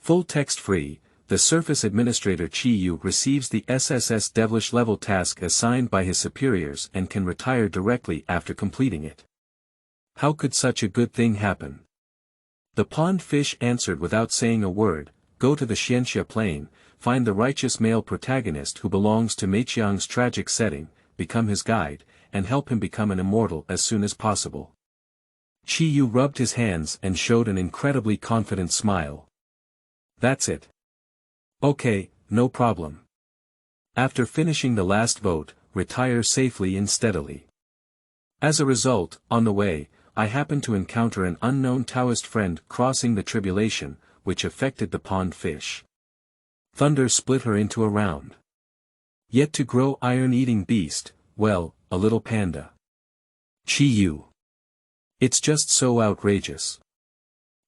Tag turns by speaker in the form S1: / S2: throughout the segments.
S1: Full text free, the surface administrator Qiyu receives the SSS devilish level task assigned by his superiors and can retire directly after completing it. How could such a good thing happen? The pond fish answered without saying a word, go to the Xianxia plain, find the righteous male protagonist who belongs to Meiqiang's tragic setting, become his guide, and help him become an immortal as soon as possible. Qiyu rubbed his hands and showed an incredibly confident smile. That's it. Okay, no problem. After finishing the last vote, retire safely and steadily. As a result, on the way, I happened to encounter an unknown Taoist friend crossing the tribulation, which affected the pond fish. Thunder split her into a round. Yet to grow iron-eating beast, well, a little panda. Qiyu. It's just so outrageous.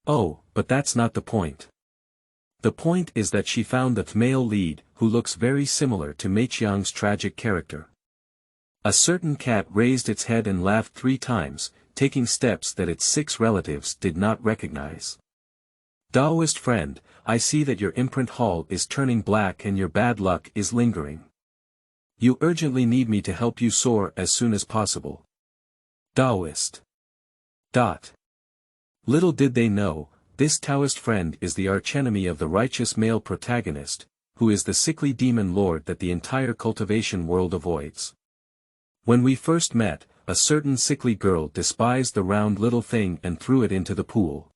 S1: Oh, but that's not the point. The point is that she found the male lead, who looks very similar to Meiqiang's tragic character. A certain cat raised its head and laughed 3 times, taking steps that its 6 relatives did not recognize. Taoist friend, I see that your imprint hall is turning black and your bad luck is lingering. You urgently need me to help you soar as soon as possible. Taoist. Little did they know, this Taoist friend is the archenemy of the righteous male protagonist, who is the sickly demon lord that the entire cultivation world avoids. When we first met, a certain sickly girl despised the round little thing and threw it into the pool.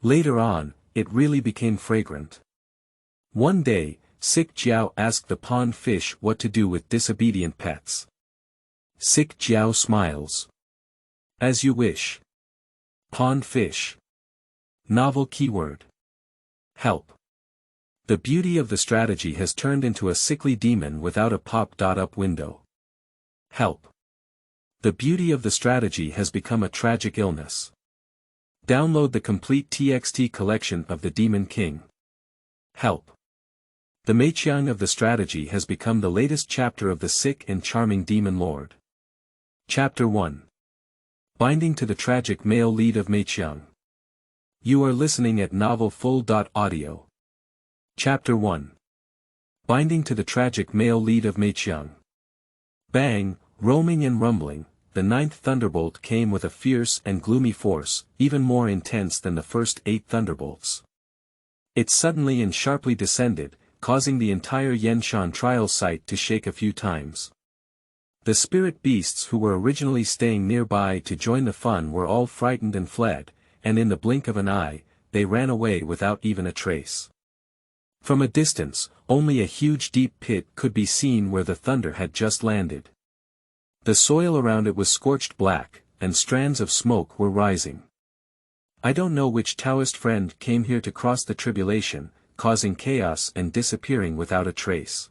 S1: Later on, it really became fragrant. One day, Sick Jiao asked the pond fish what to do with disobedient pets. Sick Jiao smiles. As you wish. Pond fish. Novel keyword. Help. The beauty of the strategy has turned into a sickly demon without a pop-up window. Help. The beauty of the strategy has become a tragic illness. Download the complete TXT collection of the Demon King. Help. The Meiqiang of the strategy has become the latest chapter of the sick and charming Demon Lord. Chapter 1. Binding to the tragic male lead of Meiqiang. You are listening at novelfull.audio. Chapter 1. Binding to the tragic male lead of Meiqiang. Bang, roaming and rumbling, the 9th thunderbolt came with a fierce and gloomy force, even more intense than the first 8 thunderbolts. It suddenly and sharply descended, causing the entire Yanshan trial site to shake a few times. The spirit beasts who were originally staying nearby to join the fun were all frightened and fled, and in the blink of an eye, they ran away without even a trace. From a distance, only a huge deep pit could be seen where the thunder had just landed. The soil around it was scorched black, and strands of smoke were rising. I don't know which Taoist friend came here to cross the tribulation, causing chaos and disappearing without a trace.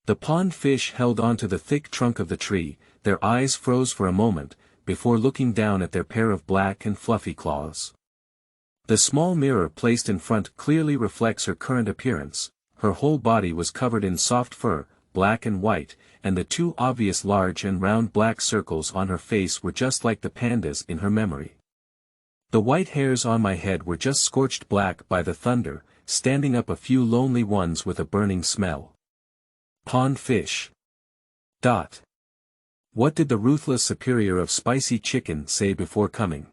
S1: The pond fish held onto the thick trunk of the tree, their eyes froze for a moment, before looking down at their pair of black and fluffy claws. The small mirror placed in front clearly reflects her current appearance. Her whole body was covered in soft fur, black and white, and the 2 obvious large and round black circles on her face were just like the pandas in her memory. The white hairs on my head were just scorched black by the thunder, standing up a few lonely ones with a burning smell. Pond fish. What did the ruthless superior of spicy chicken say before coming?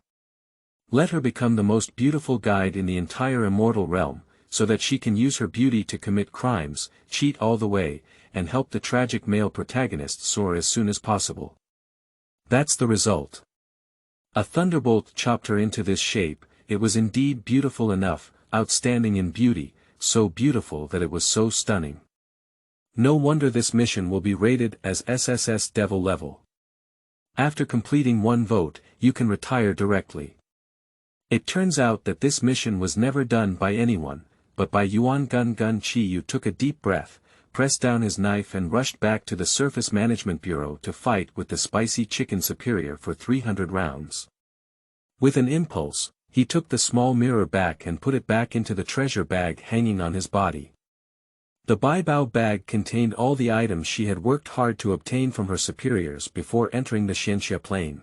S1: Let her become the most beautiful guide in the entire immortal realm, so that she can use her beauty to commit crimes, cheat all the way, and help the tragic male protagonist soar as soon as possible. That's the result. A thunderbolt chopped her into this shape. It was indeed beautiful enough, outstanding in beauty, so beautiful that it was so stunning. No wonder this mission will be rated as SSS Devil level. After completing 1 vote, you can retire directly. It turns out that this mission was never done by anyone, but by Yuan Gun Qiyu took a deep breath, pressed down his knife and rushed back to the Surface Management Bureau to fight with the spicy chicken superior for 300 rounds. With an impulse, he took the small mirror back and put it back into the treasure bag hanging on his body. The Baibao bag contained all the items she had worked hard to obtain from her superiors before entering the Xianxia plain.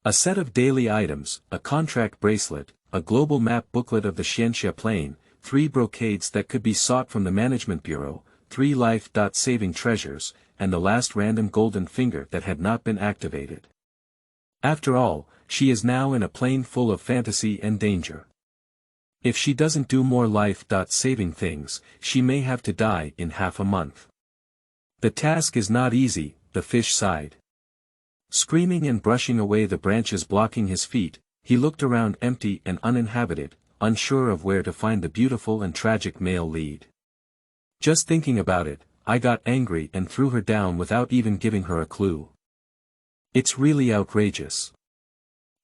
S1: A set of daily items, a contract bracelet, a global map booklet of the Xianxia plain, 3 brocades that could be sought from the management bureau, 3 life-saving treasures, and the last random golden finger that had not been activated. After all, she is now in a plane full of fantasy and danger. If she doesn't do more life-saving things, she may have to die in half a month. The task is not easy, the fish sighed. Screaming and brushing away the branches blocking his feet, he looked around empty and uninhabited, unsure of where to find the beautiful and tragic male lead. Just thinking about it, I got angry and threw her down without even giving her a clue. It's really outrageous.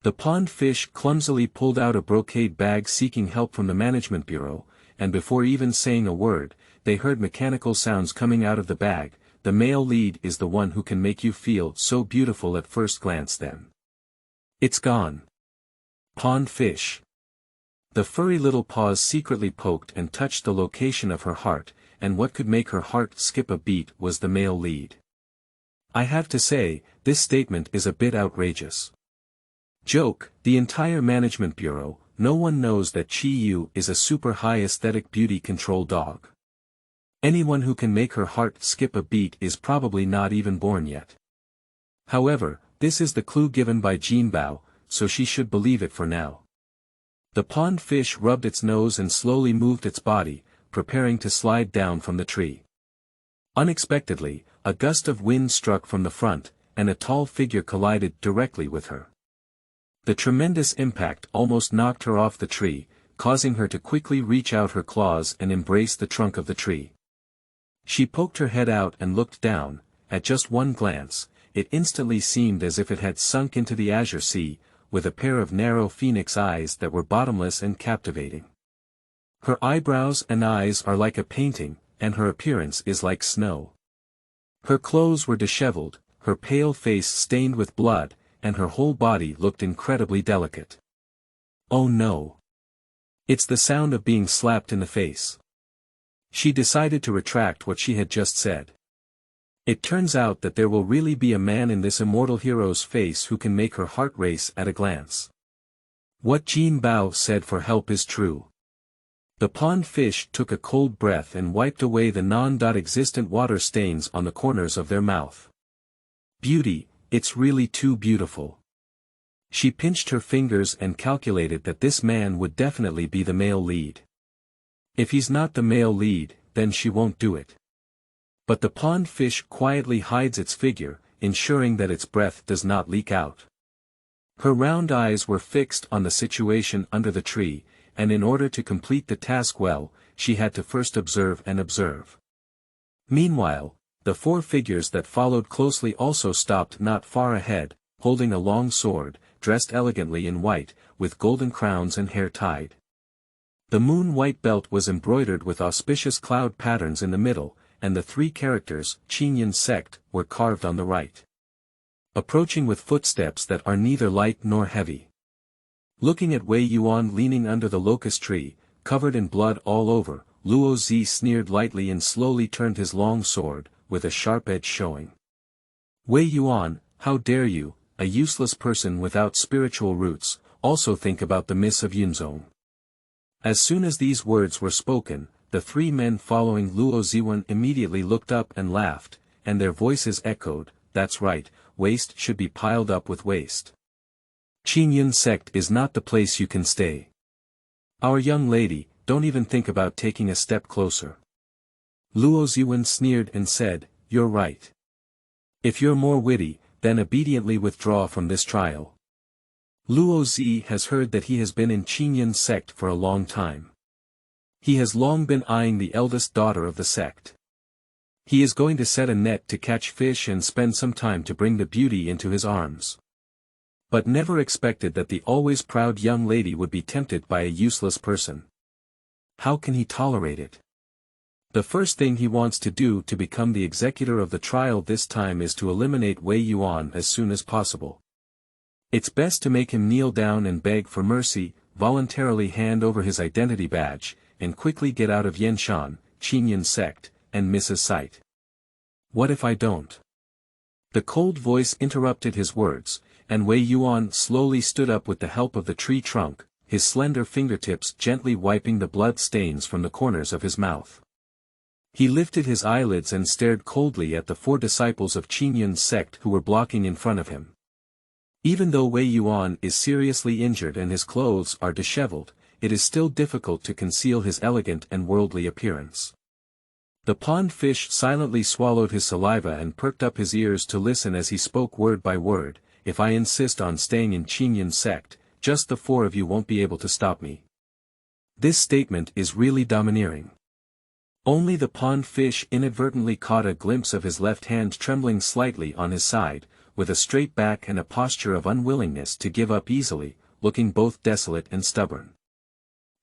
S1: The pond fish clumsily pulled out a brocade bag seeking help from the management bureau, and before even saying a word, they heard mechanical sounds coming out of the bag. The male lead is the one who can make you feel so beautiful at first glance then. It's gone. Pond fish. The furry little paws secretly poked and touched the location of her heart, and what could make her heart skip a beat was the male lead. I have to say, this statement is a bit outrageous. Joke, the entire management bureau, no one knows that Chi Yu is a super high aesthetic beauty control dog. Anyone who can make her heart skip a beat is probably not even born yet. However, this is the clue given by Jinbao, so she should believe it for now. The pond fish rubbed its nose and slowly moved its body, preparing to slide down from the tree. Unexpectedly, a gust of wind struck from the front, and a tall figure collided directly with her. The tremendous impact almost knocked her off the tree, causing her to quickly reach out her claws and embrace the trunk of the tree. She poked her head out and looked down. At just one glance, it instantly seemed as if it had sunk into the azure sea, with a pair of narrow phoenix eyes that were bottomless and captivating. Her eyebrows and eyes are like a painting, and her appearance is like snow. Her clothes were disheveled, her pale face stained with blood, and her whole body looked incredibly delicate. Oh no! It's the sound of being slapped in the face. She decided to retract what she had just said. It turns out that there will really be a man in this immortal hero's face who can make her heart race at a glance. What Jinbao said for help is true. The pond fish took a cold breath and wiped away the non-existent water stains on the corners of their mouth. Beauty, it's really too beautiful. She pinched her fingers and calculated that this man would definitely be the male lead. If he's not the male lead, then she won't do it. But the pond fish quietly hides its figure, ensuring that its breath does not leak out. Her round eyes were fixed on the situation under the tree, and in order to complete the task well, she had to first observe and observe. Meanwhile, the 4 figures that followed closely also stopped not far ahead, holding a long sword, dressed elegantly in white, with golden crowns and hair tied. The moon-white belt was embroidered with auspicious cloud patterns in the middle, and the 3 characters, Qinyan sect, were carved on the right. Approaching with footsteps that are neither light nor heavy. Looking at Wei Yuan leaning under the locust tree, covered in blood all over, Luo Zi sneered lightly and slowly turned his long sword, with a sharp edge showing. Wei Yuan, how dare you, a useless person without spiritual roots, also think about the miss of Yunzong. As soon as these words were spoken, the 3 men following Luo Ziwen immediately looked up and laughed, and their voices echoed, that's right, waste should be piled up with waste. Qinyan sect is not the place you can stay. Our young lady, don't even think about taking a step closer. Luo Ziwen sneered and said, you're right. If you're more witty, then obediently withdraw from this trial. Luo Zi has heard that he has been in Qinyan sect for a long time. He has long been eyeing the eldest daughter of the sect. He is going to set a net to catch fish and spend some time to bring the beauty into his arms. But never expected that the always proud young lady would be tempted by a useless person. How can he tolerate it? The first thing he wants to do to become the executor of the trial this time is to eliminate Wei Yuan as soon as possible. It's best to make him kneel down and beg for mercy, voluntarily hand over his identity badge, and quickly get out of Yanshan, Qinyan sect, and miss his sight. What if I don't? The cold voice interrupted his words, and Wei Yuan slowly stood up with the help of the tree trunk, his slender fingertips gently wiping the blood stains from the corners of his mouth. He lifted his eyelids and stared coldly at the 4 disciples of Qingyun's sect who were blocking in front of him. Even though Wei Yuan is seriously injured and his clothes are disheveled, it is still difficult to conceal his elegant and worldly appearance. The pond fish silently swallowed his saliva and perked up his ears to listen as he spoke word by word. If I insist on staying in Qingyun's sect, just the 4 of you won't be able to stop me. This statement is really domineering. Only the pond fish inadvertently caught a glimpse of his left hand trembling slightly on his side, with a straight back and a posture of unwillingness to give up easily, looking both desolate and stubborn.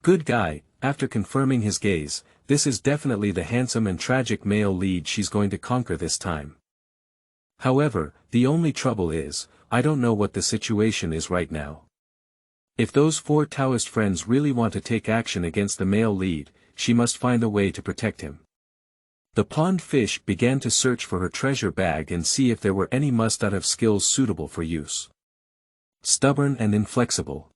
S1: Good guy, after confirming his gaze, this is definitely the handsome and tragic male lead she's going to conquer this time. However, the only trouble is, I don't know what the situation is right now. If those 4 Taoist friends really want to take action against the male lead, she must find a way to protect him. The pond fish began to search for her treasure bag and see if there were any must-have skills suitable for use. Stubborn and inflexible.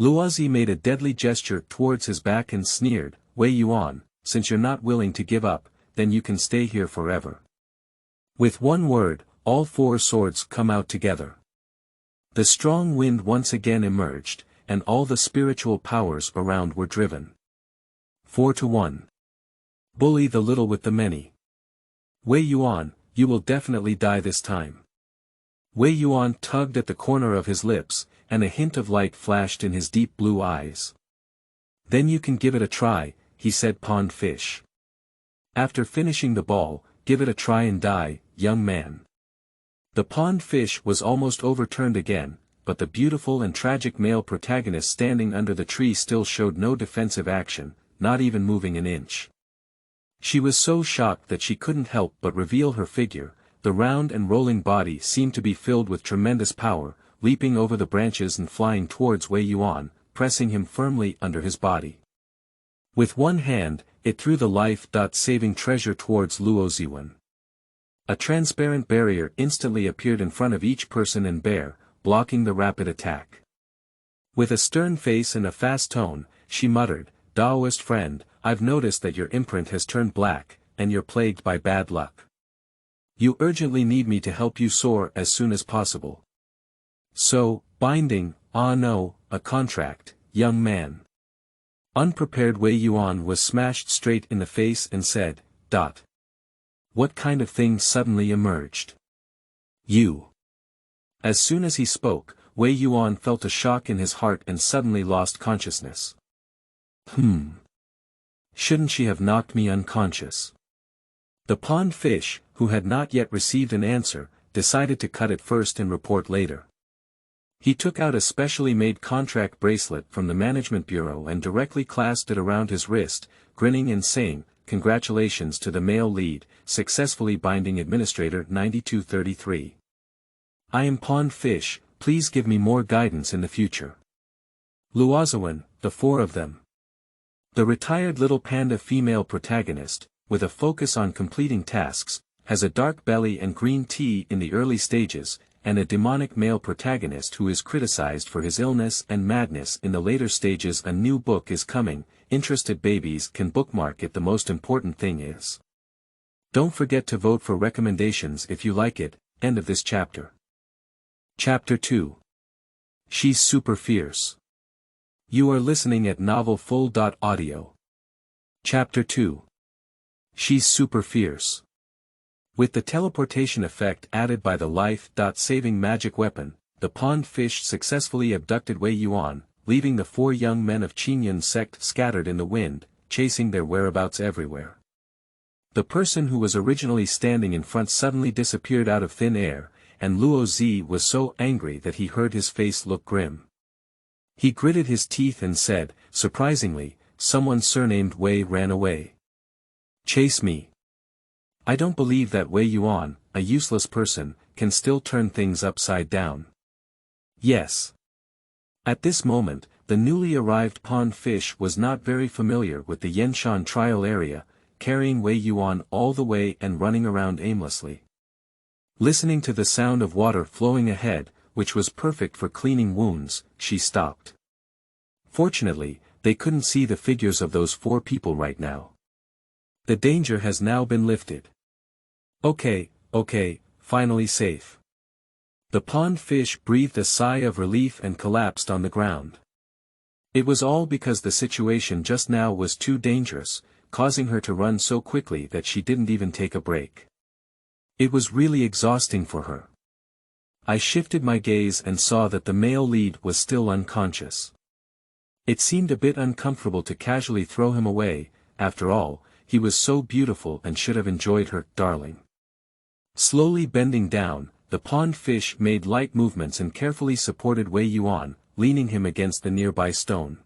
S1: Luozi made a deadly gesture towards his back and sneered, Wei Yuan, since you're not willing to give up, then you can stay here forever. With one word, all 4 swords come out together. The strong wind once again emerged, and all the spiritual powers around were driven. 4-1. Bully the little with the many. Wei Yuan, you will definitely die this time. Wei Yuan tugged at the corner of his lips, and a hint of light flashed in his deep blue eyes. Then you can give it a try, he said. Pond fish. After finishing the ball, give it a try and die, young man. The pond fish was almost overturned again, but the beautiful and tragic male protagonist standing under the tree still showed no defensive action, not even moving an inch. She was so shocked that she couldn't help but reveal her figure. The round and rolling body seemed to be filled with tremendous power, leaping over the branches and flying towards Wei Yuan, pressing him firmly under his body. With one hand, it threw the life-saving treasure towards Luo Ziwen. A transparent barrier instantly appeared in front of each person and bear, blocking the rapid attack. With a stern face and a fast tone, she muttered, Taoist friend, I've noticed that your imprint has turned black, and you're plagued by bad luck. You urgently need me to help you soar as soon as possible. So, binding, no, a contract, young man. Unprepared Wei Yuan was smashed straight in the face and said, What kind of thing suddenly emerged? You. As soon as he spoke, Wei Yuan felt a shock in his heart and suddenly lost consciousness. Shouldn't she have knocked me unconscious? The pond fish, who had not yet received an answer, decided to cut it first and report later. He took out a specially made contract bracelet from the management bureau and directly clasped it around his wrist, grinning and saying, Congratulations to the male lead, successfully binding Administrator 9233. I am Pond Fish, please give me more guidance in the future. Luoziwen, the 4 of them. The retired little panda female protagonist, with a focus on completing tasks, has a dark belly and green tea in the early stages, and a demonic male protagonist who is criticized for his illness and madness in the later stages. A new book is coming, interested babies can bookmark it. The most important thing is, don't forget to vote for recommendations if you like it. End of this chapter. Chapter 2. She's super fierce. You are listening at novelfull.audio. Chapter 2. She's super fierce. With the teleportation effect added by the life-saving magic weapon, the pond fish successfully abducted Wei Yuan, leaving the 4 young men of Qingyun's sect scattered in the wind, chasing their whereabouts everywhere. The person who was originally standing in front suddenly disappeared out of thin air, and Luo Zi was so angry that he heard his face look grim. He gritted his teeth and said, surprisingly, someone surnamed Wei ran away. Chase me. I don't believe that Wei Yuan, a useless person, can still turn things upside down. Yes. At this moment, the newly arrived pond fish was not very familiar with the Yanshan trial area, carrying Wei Yuan all the way and running around aimlessly. Listening to the sound of water flowing ahead, which was perfect for cleaning wounds, she stopped. Fortunately, they couldn't see the figures of those 4 people right now. The danger has now been lifted. Okay, finally safe. The pond fish breathed a sigh of relief and collapsed on the ground. It was all because the situation just now was too dangerous, causing her to run so quickly that she didn't even take a break. It was really exhausting for her. I shifted my gaze and saw that the male lead was still unconscious. It seemed a bit uncomfortable to casually throw him away. After all, he was so beautiful and should have enjoyed her, darling. Slowly bending down, the pond fish made light movements and carefully supported Wei Yuan, leaning him against the nearby stone.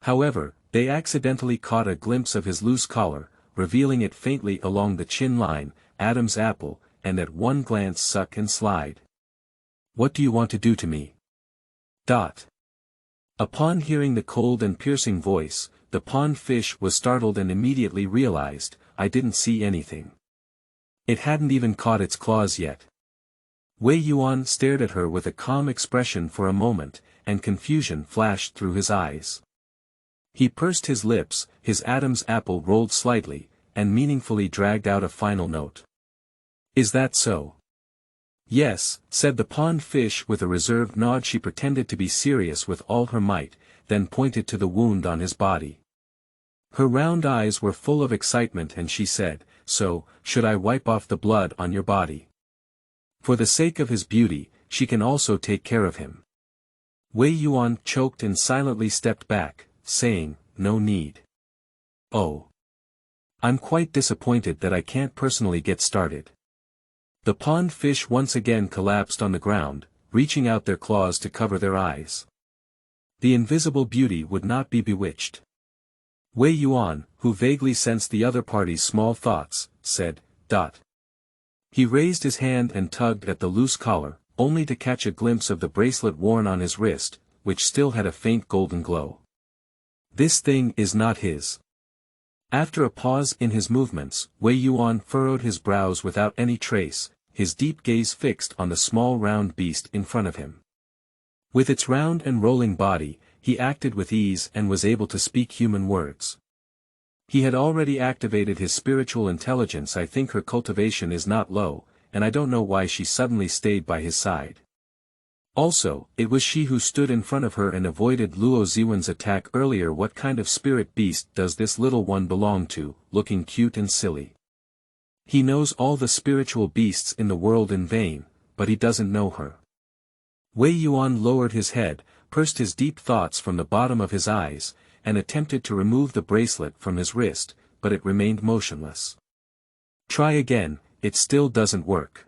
S1: However, they accidentally caught a glimpse of his loose collar, revealing it faintly along the chin line, Adam's apple, and at one glance suck and slide. What do you want to do to me? Upon hearing the cold and piercing voice, the pond fish was startled and immediately realized, I didn't see anything. It hadn't even caught its claws yet. Wei Yuan stared at her with a calm expression for a moment, and confusion flashed through his eyes. He pursed his lips, his Adam's apple rolled slightly, and meaningfully dragged out a final note. Is that so? Yes, said the pond fish with a reserved nod. She pretended to be serious with all her might, then pointed to the wound on his body. Her round eyes were full of excitement and she said, so, should I wipe off the blood on your body? For the sake of his beauty, she can also take care of him. Wei Yuan choked and silently stepped back, saying, no need. Oh. I'm quite disappointed that I can't personally get started. The pond fish once again collapsed on the ground, reaching out their claws to cover their eyes. The invisible beauty would not be bewitched. Wei Yuan, who vaguely sensed the other party's small thoughts, said, He raised his hand and tugged at the loose collar, only to catch a glimpse of the bracelet worn on his wrist, which still had a faint golden glow. This thing is not his. After a pause in his movements, Wei Yuan furrowed his brows without any trace, his deep gaze fixed on the small round beast in front of him. With its round and rolling body, he acted with ease and was able to speak human words. He had already activated his spiritual intelligence. I think her cultivation is not low, and I don't know why she suddenly stayed by his side. Also, it was she who stood in front of her and avoided Luo Ziwen's attack earlier. What kind of spirit beast does this little one belong to, looking cute and silly? He knows all the spiritual beasts in the world in vain, but he doesn't know her. Wei Yuan lowered his head, pursed his deep thoughts from the bottom of his eyes, and attempted to remove the bracelet from his wrist, but it remained motionless. Try again, it still doesn't work.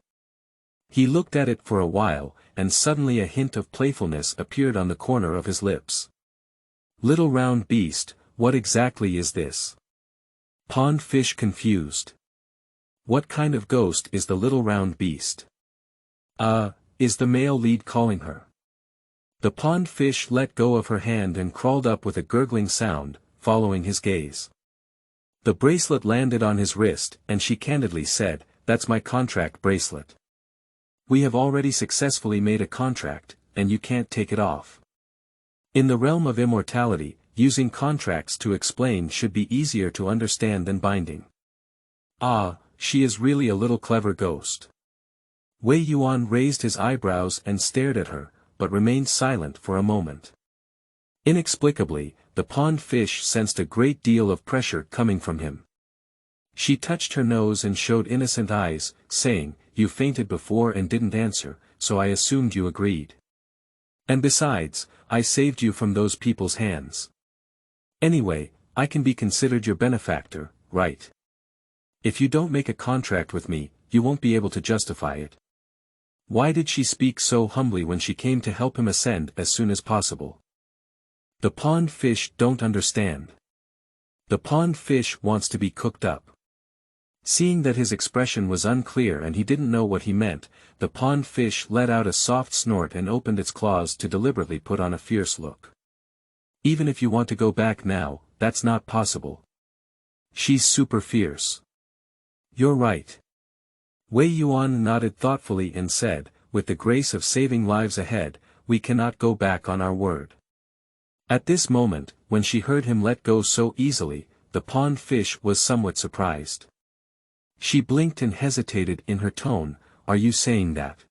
S1: He looked at it for a while, and suddenly a hint of playfulness appeared on the corner of his lips. Little round beast, what exactly is this? Pond fish confused. What kind of ghost is the little round beast? Is the male lead calling her? The pond fish let go of her hand and crawled up with a gurgling sound, following his gaze. The bracelet landed on his wrist, and she candidly said, That's my contract bracelet. We have already successfully made a contract, and you can't take it off. In the realm of immortality, using contracts to explain should be easier to understand than binding. She is really a little clever ghost. Wei Yuan raised his eyebrows and stared at her, but remained silent for a moment. Inexplicably, the pond fish sensed a great deal of pressure coming from him. She touched her nose and showed innocent eyes, saying, You fainted before and didn't answer, so I assumed you agreed. And besides, I saved you from those people's hands. Anyway, I can be considered your benefactor, right? If you don't make a contract with me, you won't be able to justify it. Why did she speak so humbly when she came to help him ascend as soon as possible? The pond fish don't understand. The pond fish wants to be cooked up. Seeing that his expression was unclear and he didn't know what he meant, the pond fish let out a soft snort and opened its claws to deliberately put on a fierce look. Even if you want to go back now, that's not possible. She's super fierce. You're right. Wei Yuan nodded thoughtfully and said, with the grace of saving lives ahead, we cannot go back on our word. At this moment, when she heard him let go so easily, the pond fish was somewhat surprised. She blinked and hesitated in her tone, "Are you saying that?"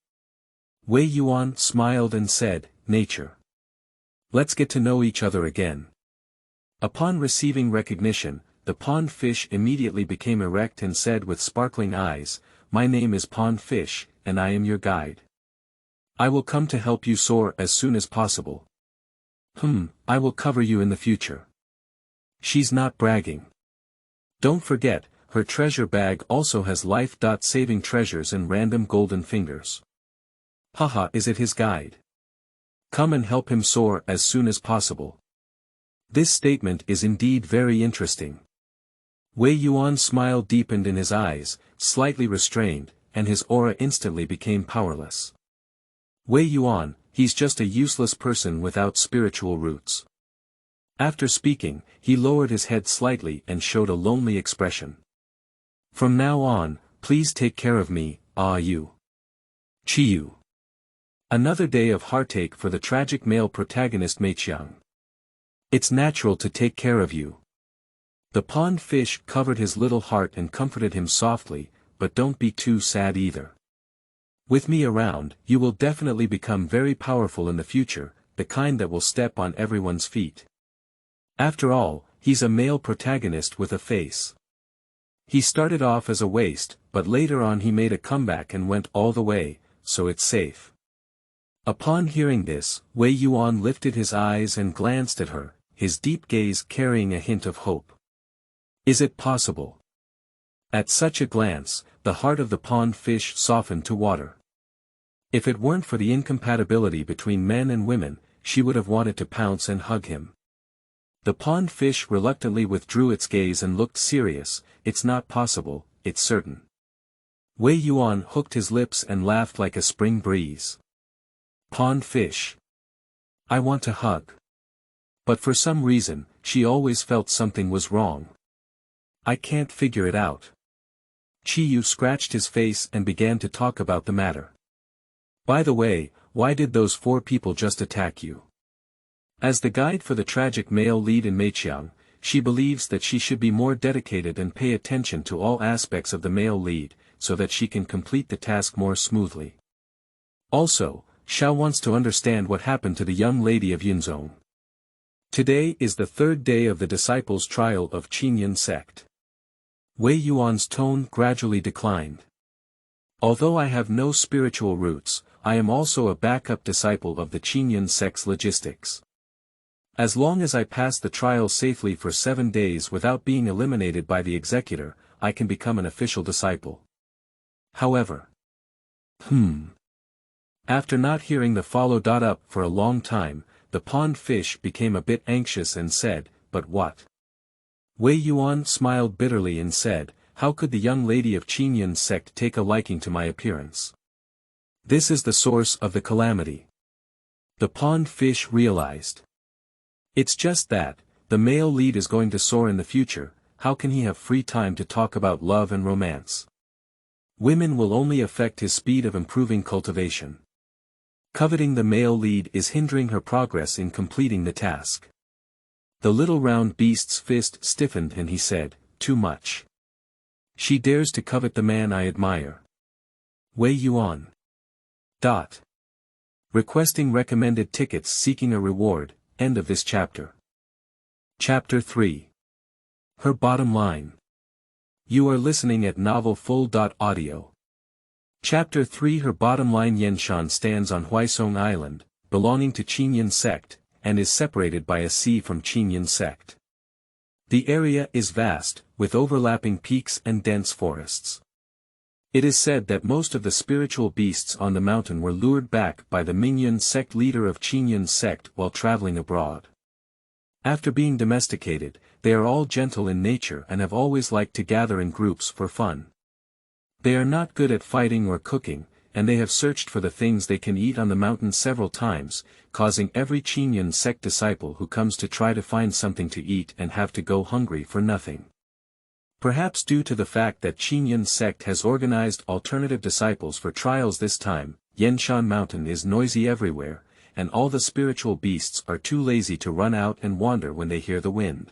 S1: Wei Yuan smiled and said, "Nature. Let's get to know each other again." Upon receiving recognition, the pond fish immediately became erect and said with sparkling eyes, "My name is Pond Fish, and I am your guide. I will come to help you soar as soon as possible. I will cover you in the future." She's not bragging. Don't forget, her treasure bag also has life-saving treasures and random golden fingers. Haha, is it his guide? Come and help him soar as soon as possible. This statement is indeed very interesting. Wei Yuan's smile deepened in his eyes, slightly restrained, and his aura instantly became powerless. Wei Yuan, he's just a useless person without spiritual roots. After speaking, he lowered his head slightly and showed a lonely expression. From now on, please take care of me, you. Chiyu. Another day of heartache for the tragic male protagonist Meiqiang. It's natural to take care of you. The pond fish covered his little heart and comforted him softly, but don't be too sad either. With me around, you will definitely become very powerful in the future, the kind that will step on everyone's feet. After all, he's a male protagonist with a face. He started off as a waste, but later on he made a comeback and went all the way, so it's safe. Upon hearing this, Wei Yuan lifted his eyes and glanced at her, his deep gaze carrying a hint of hope. Is it possible? At such a glance, the heart of the pond fish softened to water. If it weren't for the incompatibility between men and women, she would have wanted to pounce and hug him. The pond fish reluctantly withdrew its gaze and looked serious. It's not possible, it's certain. Wei Yuan hooked his lips and laughed like a spring breeze. Pond fish. I want to hug. But for some reason, she always felt something was wrong. I can't figure it out. Chiyu scratched his face and began to talk about the matter. By the way, why did those 4 people just attack you? As the guide for the tragic male lead in Meiqiang, she believes that she should be more dedicated and pay attention to all aspects of the male lead, so that she can complete the task more smoothly. Also, Xiao wants to understand what happened to the young lady of Yunzong. Today is the 3rd day of the disciples' trial of Qinyan sect. Wei Yuan's tone gradually declined. Although I have no spiritual roots, I am also a backup disciple of the Qinyan sect's logistics. As long as I pass the trial safely for 7 days without being eliminated by the executor, I can become an official disciple. However. After not hearing the follow-up for a long time, the pond fish became a bit anxious and said, "But what?" Wei Yuan smiled bitterly and said, "How could the young lady of Qinyan sect take a liking to my appearance? This is the source of the calamity." The pond fish realized. It's just that, the male lead is going to soar in the future, how can he have free time to talk about love and romance? Women will only affect his speed of improving cultivation. Coveting the male lead is hindering her progress in completing the task. The little round beast's fist stiffened and he said, "Too much. She dares to covet the man I admire." Wei Yuan. Requesting recommended tickets seeking a reward, end of this chapter. Chapter 3. Her bottom line. You are listening at novelfull.audio. Chapter 3. Her bottom line. Yanshan stands on Huaisong Island, belonging to Qinyan sect, and is separated by a sea from Qinyan sect. The area is vast, with overlapping peaks and dense forests. It is said that most of the spiritual beasts on the mountain were lured back by the Mingyan sect leader of Qinyan sect while traveling abroad. After being domesticated, they are all gentle in nature and have always liked to gather in groups for fun. They are not good at fighting or cooking, and they have searched for the things they can eat on the mountain several times, causing every Qinyan sect disciple who comes to try to find something to eat and have to go hungry for nothing. Perhaps due to the fact that Qinyan sect has organized alternative disciples for trials this time, Yanshan Mountain is noisy everywhere, and all the spiritual beasts are too lazy to run out and wander when they hear the wind.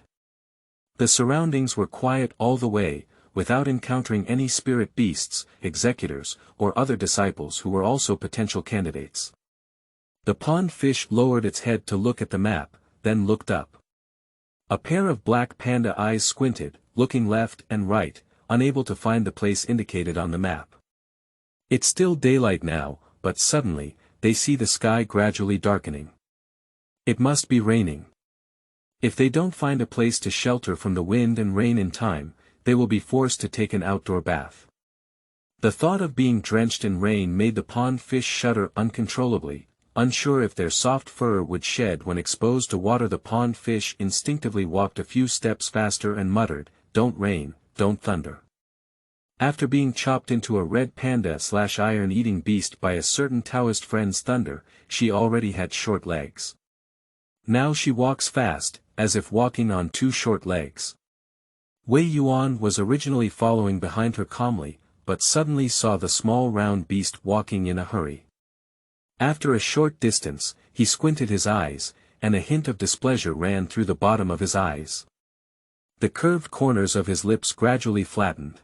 S1: The surroundings were quiet all the way, without encountering any spirit beasts, executors, or other disciples who were also potential candidates. The pond fish lowered its head to look at the map, then looked up. A pair of black panda eyes squinted, looking left and right, unable to find the place indicated on the map. It's still daylight now, but suddenly, they see the sky gradually darkening. It must be raining. If they don't find a place to shelter from the wind and rain in time, they will be forced to take an outdoor bath. The thought of being drenched in rain made the pond fish shudder uncontrollably, unsure if their soft fur would shed when exposed to water. The pond fish instinctively walked a few steps faster and muttered, "Don't rain, don't thunder." After being chopped into a red panda/iron-eating beast by a certain Taoist friend's thunder, she already had short legs. Now she walks fast, as if walking on two short legs. Wei Yuan was originally following behind her calmly, but suddenly saw the small round beast walking in a hurry. After a short distance, he squinted his eyes, and a hint of displeasure ran through the bottom of his eyes. The curved corners of his lips gradually flattened.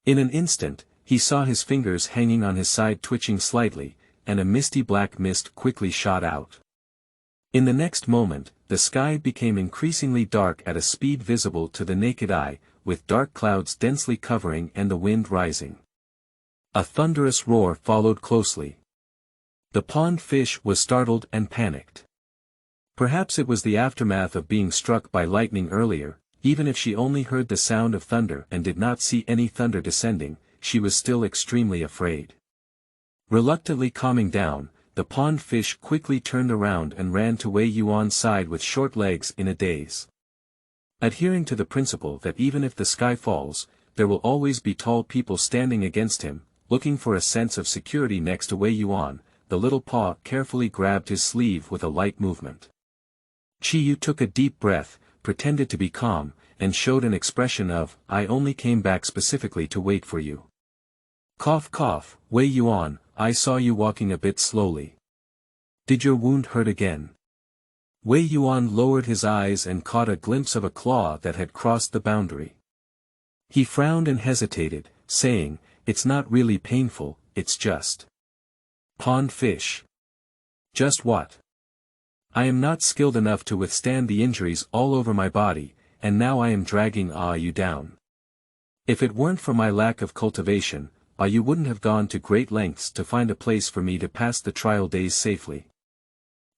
S1: In an instant, he saw his fingers hanging on his side twitching slightly, and a misty black mist quickly shot out. In the next moment, the sky became increasingly dark at a speed visible to the naked eye, with dark clouds densely covering and the wind rising. A thunderous roar followed closely. The pond fish was startled and panicked. Perhaps it was the aftermath of being struck by lightning earlier. Even if she only heard the sound of thunder and did not see any thunder descending, she was still extremely afraid. Reluctantly calming down, the pond fish quickly turned around and ran to Wei Yuan's side with short legs in a daze. Adhering to the principle that even if the sky falls, there will always be tall people standing against him, looking for a sense of security next to Wei Yuan, the little paw carefully grabbed his sleeve with a light movement. Qiyu took a deep breath, pretended to be calm, and showed an expression of, "I only came back specifically to wait for you." Cough cough, Wei Yuan, I saw you walking a bit slowly. Did your wound hurt again? Wei Yuan lowered his eyes and caught a glimpse of a claw that had crossed the boundary. He frowned and hesitated, saying, "It's not really painful, it's just pond fish." Just what? I am not skilled enough to withstand the injuries all over my body, and now I am dragging you down. If it weren't for my lack of cultivation, you wouldn't have gone to great lengths to find a place for me to pass the trial days safely.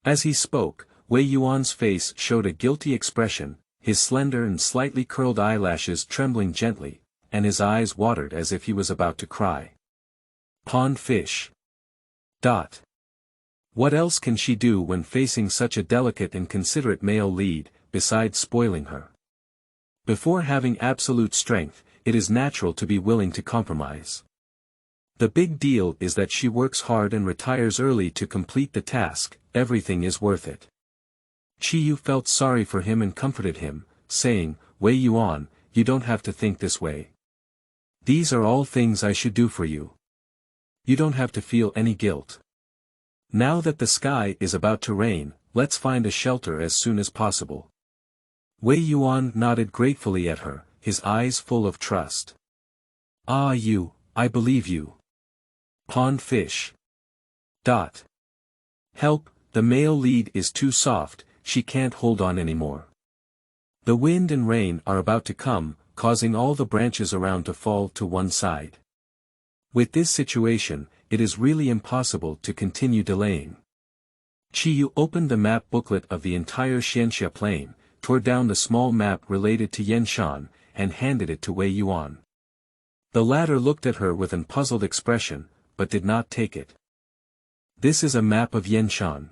S1: As he spoke, Wei Yuan's face showed a guilty expression, his slender and slightly curled eyelashes trembling gently, and his eyes watered as if he was about to cry. Pond fish. What else can she do when facing such a delicate and considerate male lead, besides spoiling her? Before having absolute strength, it is natural to be willing to compromise. The big deal is that she works hard and retires early to complete the task. Everything is worth it. Qiyu felt sorry for him and comforted him, saying, "Wei Yuan, you don't have to think this way. These are all things I should do for you. You don't have to feel any guilt. Now that the sky is about to rain, let's find a shelter as soon as possible." Wei Yuan nodded gratefully at her, his eyes full of trust. I believe you. Pond fish. Help, the male lead is too soft, she can't hold on anymore. The wind and rain are about to come, causing all the branches around to fall to one side. With this situation, it is really impossible to continue delaying. Qiyu opened the map booklet of the entire Xianxia plain, tore down the small map related to Yanshan, and handed it to Wei Yuan. The latter looked at her with an puzzled expression, but did not take it. "This is a map of Yanshan.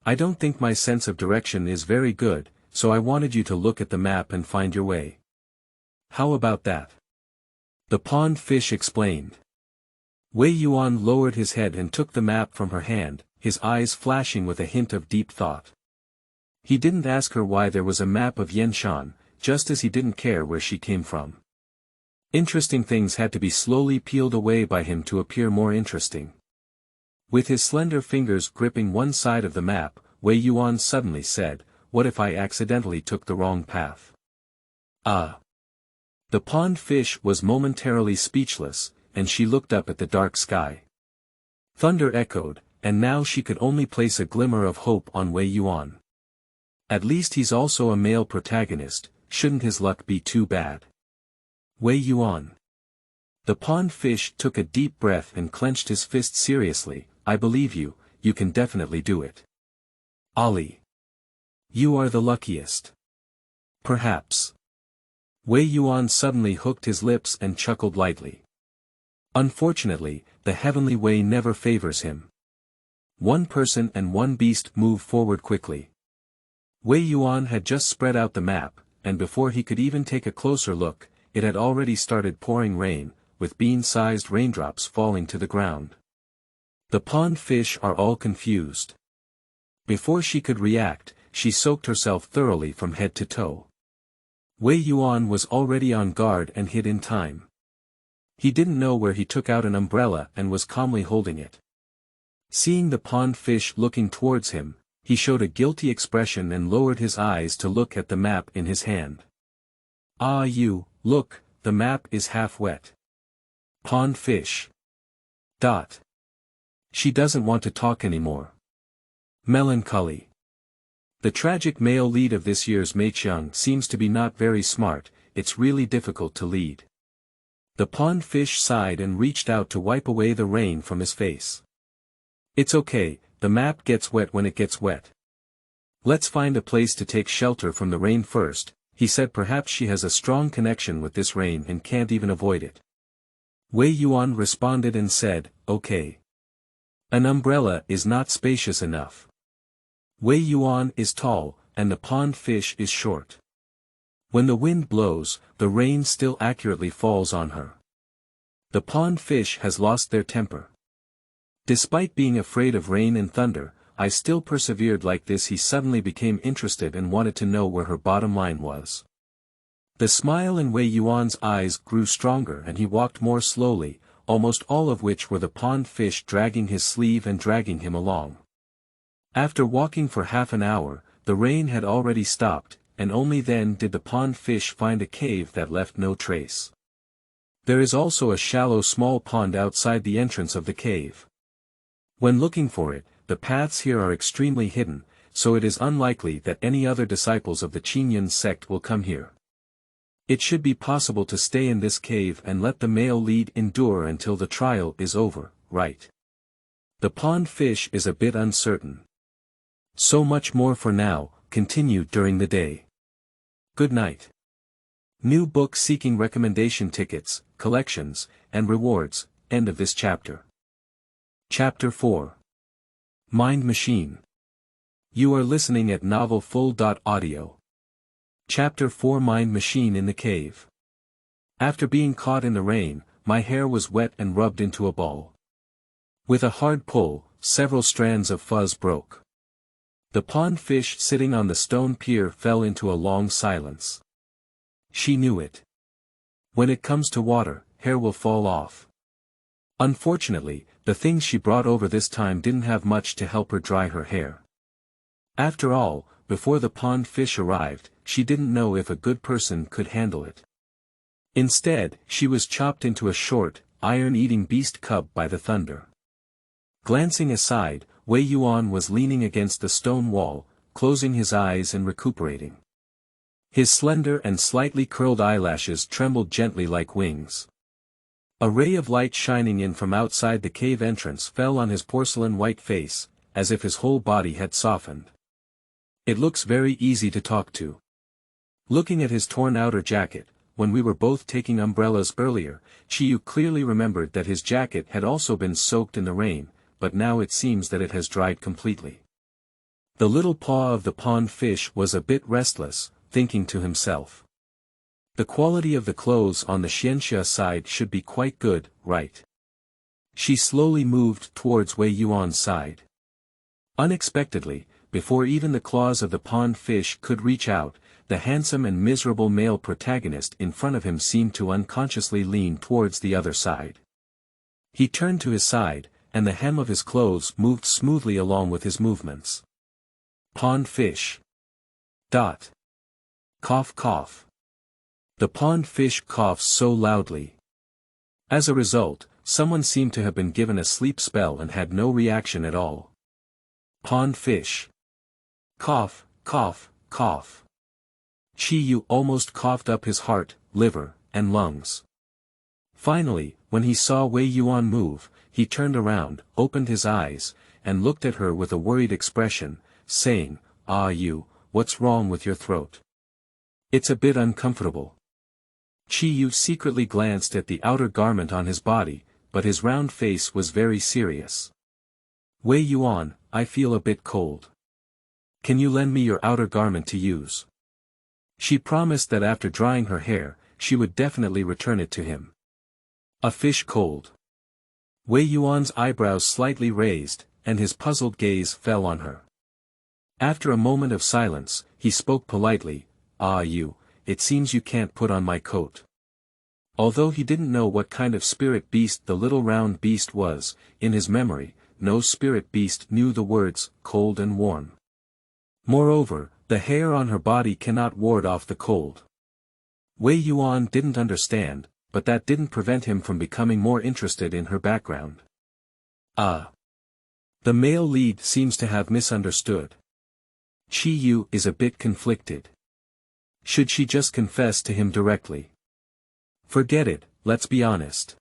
S1: I don't think my sense of direction is very good, so I wanted you to look at the map and find your way. How about that?" The pond fish explained. Wei Yuan lowered his head and took the map from her hand, his eyes flashing with a hint of deep thought. He didn't ask her why there was a map of Yanshan, just as he didn't care where she came from. Interesting things had to be slowly peeled away by him to appear more interesting. With his slender fingers gripping one side of the map, Wei Yuan suddenly said, "What if I accidentally took the wrong path?" Ah! The pond fish was momentarily speechless, and she looked up at the dark sky. Thunder echoed, and now she could only place a glimmer of hope on Wei Yuan. At least he's also a male protagonist, shouldn't his luck be too bad? Wei Yuan. The pond fish took a deep breath and clenched his fist seriously. "I believe you, you can definitely do it. Ali. You are the luckiest." Perhaps. Wei Yuan suddenly hooked his lips and chuckled lightly. Unfortunately, the heavenly Wei never favors him. One person and one beast move forward quickly. Wei Yuan had just spread out the map, and before he could even take a closer look, it had already started pouring rain, with bean-sized raindrops falling to the ground. The pond fish are all confused. Before she could react, she soaked herself thoroughly from head to toe. Wei Yuan was already on guard and hid in time. He didn't know where he took out an umbrella and was calmly holding it. Seeing the pond fish looking towards him, he showed a guilty expression and lowered his eyes to look at the map in his hand. "Ah, you, look, the map is half wet." Pond fish. Dot. She doesn't want to talk anymore. Melancholy. The tragic male lead of this year's Meiqiang seems to be not very smart. It's really difficult to lead. The pond fish sighed and reached out to wipe away the rain from his face. "It's okay, the map gets wet when it gets wet. Let's find a place to take shelter from the rain first," he said. "Perhaps she has a strong connection with this rain and can't even avoid it." Wei Yuan responded and said, "Okay. An umbrella is not spacious enough. Wei Yuan is tall, and the pond fish is short. When the wind blows, the rain still accurately falls on her. The pond fish has lost their temper. Despite being afraid of rain and thunder, I still persevered like this." He suddenly became interested and wanted to know where her bottom line was. The smile in Wei Yuan's eyes grew stronger and he walked more slowly, almost all of which were the pond fish dragging his sleeve and dragging him along. After walking for half an hour, the rain had already stopped, and only then did the pond fish find a cave that left no trace. There is also a shallow small pond outside the entrance of the cave. When looking for it, the paths here are extremely hidden, so it is unlikely that any other disciples of the Qinyan sect will come here. It should be possible to stay in this cave and let the male lead endure until the trial is over, right? The pond fish is a bit uncertain. So much more for now, continue during the day. Good night. New book seeking recommendation tickets, collections, and rewards, end of this chapter. Chapter 4. Mind Machine. You are listening at novelfull.audio. Chapter 4. Mind Machine in the Cave. After being caught in the rain, my hair was wet and rubbed into a ball. With a hard pull, several strands of fuzz broke. The pond fish sitting on the stone pier fell into a long silence. She knew it. When it comes to water, hair will fall off. Unfortunately, the things she brought over this time didn't have much to help her dry her hair. After all, before the pond fish arrived, she didn't know if a good person could handle it. Instead, she was chopped into a short, iron-eating beast cub by the thunder. Glancing aside, Wei Yuan was leaning against the stone wall, closing his eyes and recuperating. His slender and slightly curled eyelashes trembled gently like wings. A ray of light shining in from outside the cave entrance fell on his porcelain-white face, as if his whole body had softened. "It looks very easy to talk to." Looking at his torn outer jacket, when we were both taking umbrellas earlier, Chiyu clearly remembered that his jacket had also been soaked in the rain, but now it seems that it has dried completely. The little paw of the pond fish was a bit restless, thinking to himself. The quality of the clothes on the Xianxia side should be quite good, right? She slowly moved towards Wei Yuan's side. Unexpectedly, before even the claws of the pond fish could reach out, the handsome and miserable male protagonist in front of him seemed to unconsciously lean towards the other side. He turned to his side, and the hem of his clothes moved smoothly along with his movements. Pond fish. Dot. Cough cough. The pond fish coughs so loudly. As a result, someone seemed to have been given a sleep spell and had no reaction at all. Pond fish. Cough, cough, cough. Qiyu almost coughed up his heart, liver, and lungs. Finally, when he saw Wei Yuan move, he turned around, opened his eyes, and looked at her with a worried expression, saying, "Ah you, what's wrong with your throat? It's a bit uncomfortable." Qiyu secretly glanced at the outer garment on his body, but his round face was very serious. "Wei Yuan, I feel a bit cold. Can you lend me your outer garment to use?" She promised that after drying her hair, she would definitely return it to him. A fish cold. Wei Yuan's eyebrows slightly raised, and his puzzled gaze fell on her. After a moment of silence, he spoke politely, "Ah you, it seems you can't put on my coat." Although he didn't know what kind of spirit beast the little round beast was, in his memory, no spirit beast knew the words, cold and warm. Moreover, the hair on her body cannot ward off the cold. Wei Yuan didn't understand, but that didn't prevent him from becoming more interested in her background. The male lead seems to have misunderstood. Qiyu is a bit conflicted. Should she just confess to him directly? Forget it, let's be honest.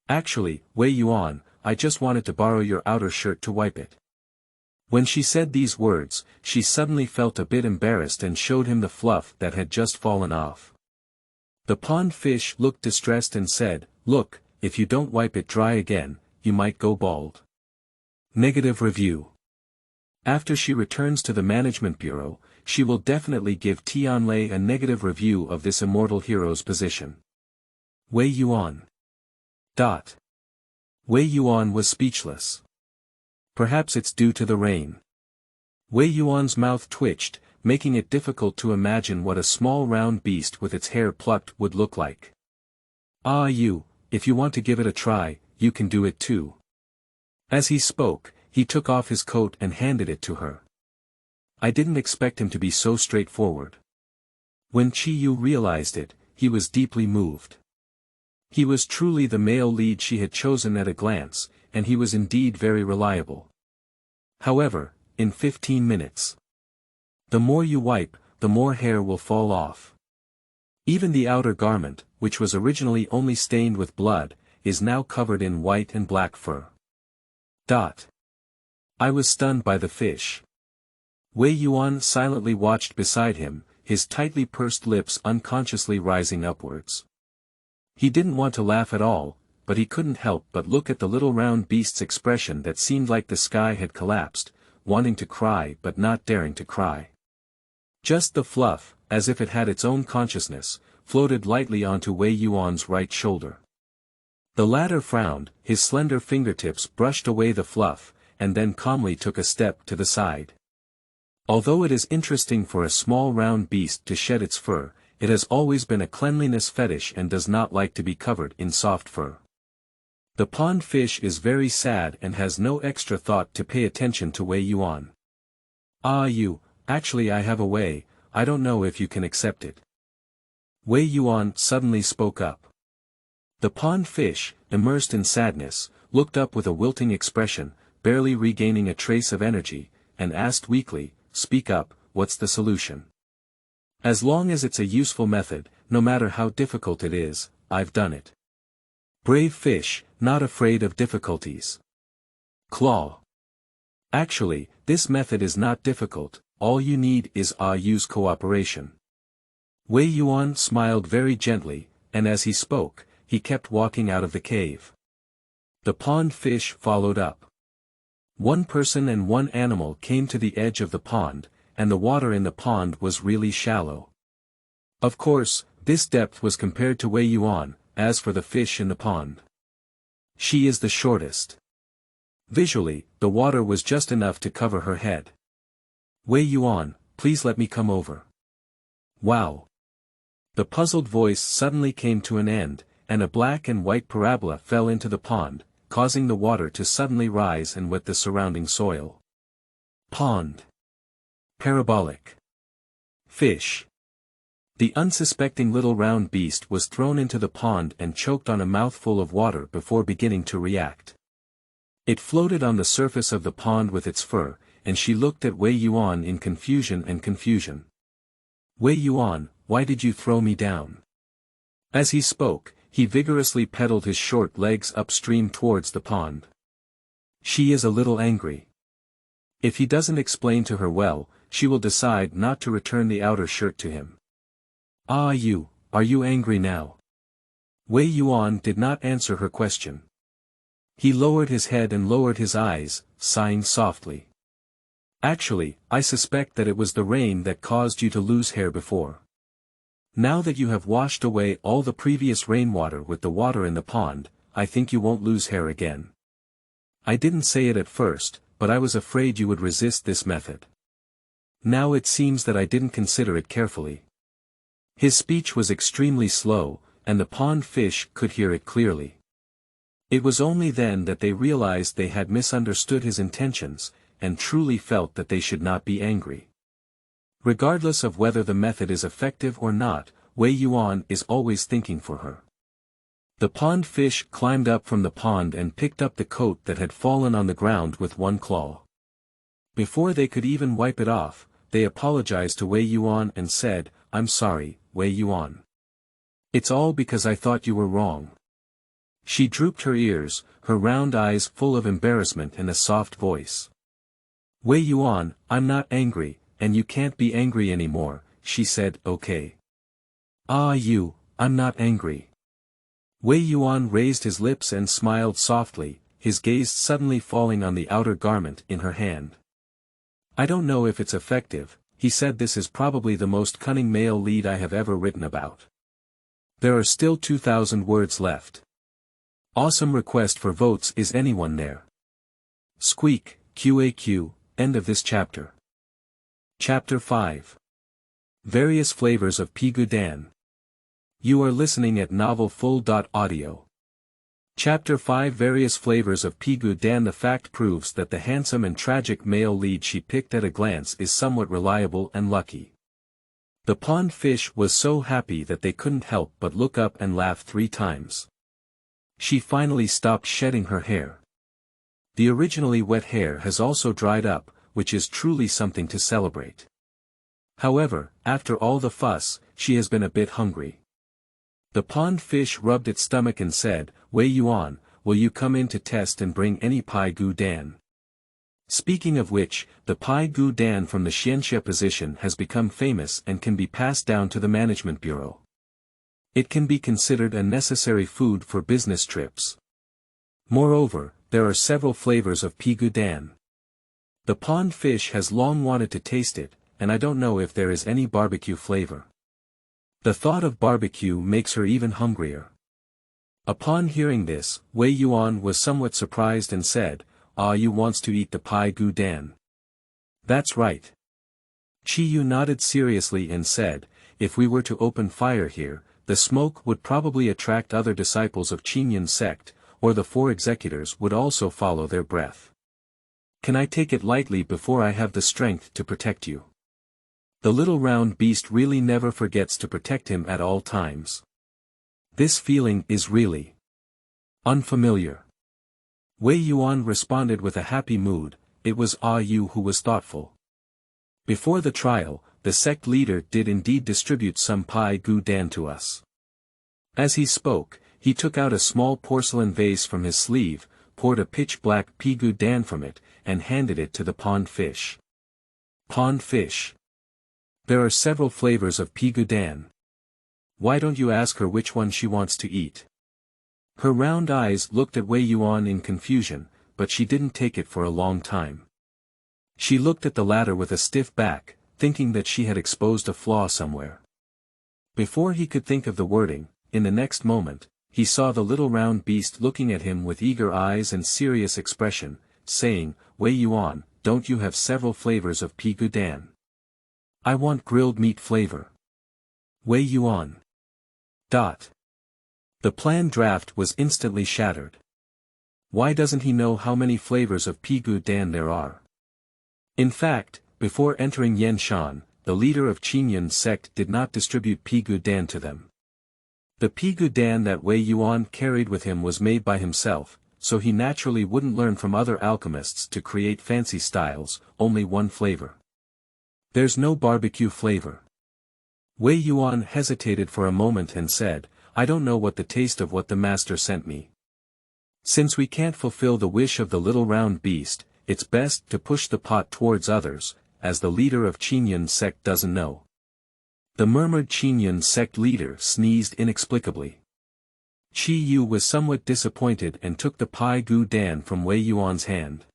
S1: Actually, Wei Yuan, I just wanted to borrow your outer shirt to wipe it. When she said these words, she suddenly felt a bit embarrassed and showed him the fluff that had just fallen off. The pond fish looked distressed and said, "Look, if you don't wipe it dry again, you might go bald." Negative review. After she returns to the management bureau, she will definitely give Tianlei a negative review of this immortal hero's position. Wei Yuan. Wei Yuan was speechless. Perhaps it's due to the rain. Wei Yuan's mouth twitched, making it difficult to imagine what a small round beast with its hair plucked would look like. "Ah you, if you want to give it a try, you can do it too." As he spoke, he took off his coat and handed it to her. I didn't expect him to be so straightforward. When Qiyu realized it, he was deeply moved. He was truly the male lead she had chosen at a glance, and he was indeed very reliable. However, in 15 minutes. The more you wipe, the more hair will fall off. Even the outer garment, which was originally only stained with blood, is now covered in white and black fur. I was stunned by the fish. Wei Yuan silently watched beside him, his tightly pursed lips unconsciously rising upwards. He didn't want to laugh at all, but he couldn't help but look at the little round beast's expression that seemed like the sky had collapsed, wanting to cry but not daring to cry. Just the fluff, as if it had its own consciousness, floated lightly onto Wei Yuan's right shoulder. The latter frowned, his slender fingertips brushed away the fluff, and then calmly took a step to the side. Although it is interesting for a small round beast to shed its fur, it has always been a cleanliness fetish and does not like to be covered in soft fur. The pond fish is very sad and has no extra thought to pay attention to Wei Yuan. "Ah you, actually I have a way, I don't know if you can accept it." Wei Yuan suddenly spoke up. The pond fish, immersed in sadness, looked up with a wilting expression, barely regaining a trace of energy, and asked weakly, "Speak up, what's the solution? As long as it's a useful method, no matter how difficult it is, I've done it." Brave fish, not afraid of difficulties. Claw. Actually, this method is not difficult, all you need is use cooperation. Wei Yuan smiled very gently, and as he spoke, he kept walking out of the cave. The pond fish followed up. One person and one animal came to the edge of the pond, and the water in the pond was really shallow. Of course, this depth was compared to Wei Yuan, as for the fish in the pond. She is the shortest. Visually, the water was just enough to cover her head. "Wei Yuan, please let me come over." Wow! The puzzled voice suddenly came to an end, and a black and white parabola fell into the pond, causing the water to suddenly rise and wet the surrounding soil. Pond. Parabolic. Fish. The unsuspecting little round beast was thrown into the pond and choked on a mouthful of water before beginning to react. It floated on the surface of the pond with its fur, and she looked at Wei Yuan in confusion. Wei Yuan, why did you throw me down? As he spoke, he vigorously pedaled his short legs upstream towards the pond. She is a little angry. If he doesn't explain to her well, she will decide not to return the outer shirt to him. Are you angry now? Wei Yuan did not answer her question. He lowered his head and lowered his eyes, sighing softly. Actually, I suspect that it was the rain that caused you to lose hair before. Now that you have washed away all the previous rainwater with the water in the pond, I think you won't lose hair again. I didn't say it at first, but I was afraid you would resist this method. Now it seems that I didn't consider it carefully. His speech was extremely slow, and the pond fish could hear it clearly. It was only then that they realized they had misunderstood his intentions, and truly felt that they should not be angry. Regardless of whether the method is effective or not, Wei Yuan is always thinking for her. The pond fish climbed up from the pond and picked up the coat that had fallen on the ground with one claw. Before they could even wipe it off, they apologized to Wei Yuan and said, "I'm sorry, Wei Yuan. It's all because I thought you were wrong." She drooped her ears, her round eyes full of embarrassment and a soft voice. "Wei Yuan, I'm not angry, and you can't be angry anymore," she said, "okay." I'm not angry." Wei Yuan raised his lips and smiled softly, his gaze suddenly falling on the outer garment in her hand. "I don't know if it's effective," he said. "This is probably the most cunning male lead I have ever written about. There are still 2,000 words left. Awesome request for votes. Is anyone there? Squeak, QAQ, end of this chapter. Chapter 5. Various Flavors of Pigu Dan. You are listening at novelfull.audio. Chapter 5. Various Flavors of Pigu Dan. The fact proves that the handsome and tragic male lead she picked at a glance is somewhat reliable and lucky. The pond fish was so happy that they couldn't help but look up and laugh 3 times. She finally stopped shedding her hair. The originally wet hair has also dried up, which is truly something to celebrate. However, after all the fuss, she has been a bit hungry. The pond fish rubbed its stomach and said, "Wei Yuan, will you come in to test and bring any Pigu Dan?" Speaking of which, the Pigu Dan from the Xianxia position has become famous and can be passed down to the management bureau. It can be considered a necessary food for business trips. Moreover, there are several flavors of Pigu Dan. The pond fish has long wanted to taste it, and I don't know if there is any barbecue flavor. The thought of barbecue makes her even hungrier. Upon hearing this, Wei Yuan was somewhat surprised and said, "You wants to eat the Pigu Dan?" "That's right." Chi Yu nodded seriously and said, "If we were to open fire here, the smoke would probably attract other disciples of Qingyun's sect, or the 4 executors would also follow their breath. Can I take it lightly before I have the strength to protect you?" The little round beast really never forgets to protect him at all times. This feeling is really unfamiliar. Wei Yuan responded with a happy mood. It was Yu who was thoughtful. Before the trial, the sect leader did indeed distribute some Pigu Dan to us. As he spoke, he took out a small porcelain vase from his sleeve, poured a pitch-black Pigu Dan from it, and handed it to the pond fish. Pond fish. There are several flavors of Pigu Dan. Why don't you ask her which one she wants to eat? Her round eyes looked at Wei Yuan in confusion, but she didn't take it for a long time. She looked at the latter with a stiff back, thinking that she had exposed a flaw somewhere. Before he could think of the wording, in the next moment, he saw the little round beast looking at him with eager eyes and serious expression, saying, "Wei Yuan, don't you have several flavors of Pigu Dan? I want grilled meat flavor." Wei Yuan. The planned draft was instantly shattered. Why doesn't he know how many flavors of Pigu Dan there are? In fact, before entering Xianxia, the leader of Qingyun's sect did not distribute Pigu Dan to them. The Pigu Dan that Wei Yuan carried with him was made by himself, so he naturally wouldn't learn from other alchemists to create fancy styles, only one flavor. There's no barbecue flavor. Wei Yuan hesitated for a moment and said, I don't know what the taste of what the master sent me. Since we can't fulfill the wish of the little round beast, it's best to push the pot towards others, as the leader of Qingyun's sect doesn't know. The murmured Qingyun's sect leader sneezed inexplicably. Qi Yu was somewhat disappointed and took the Pigu Dan from Wei Yuan's hand.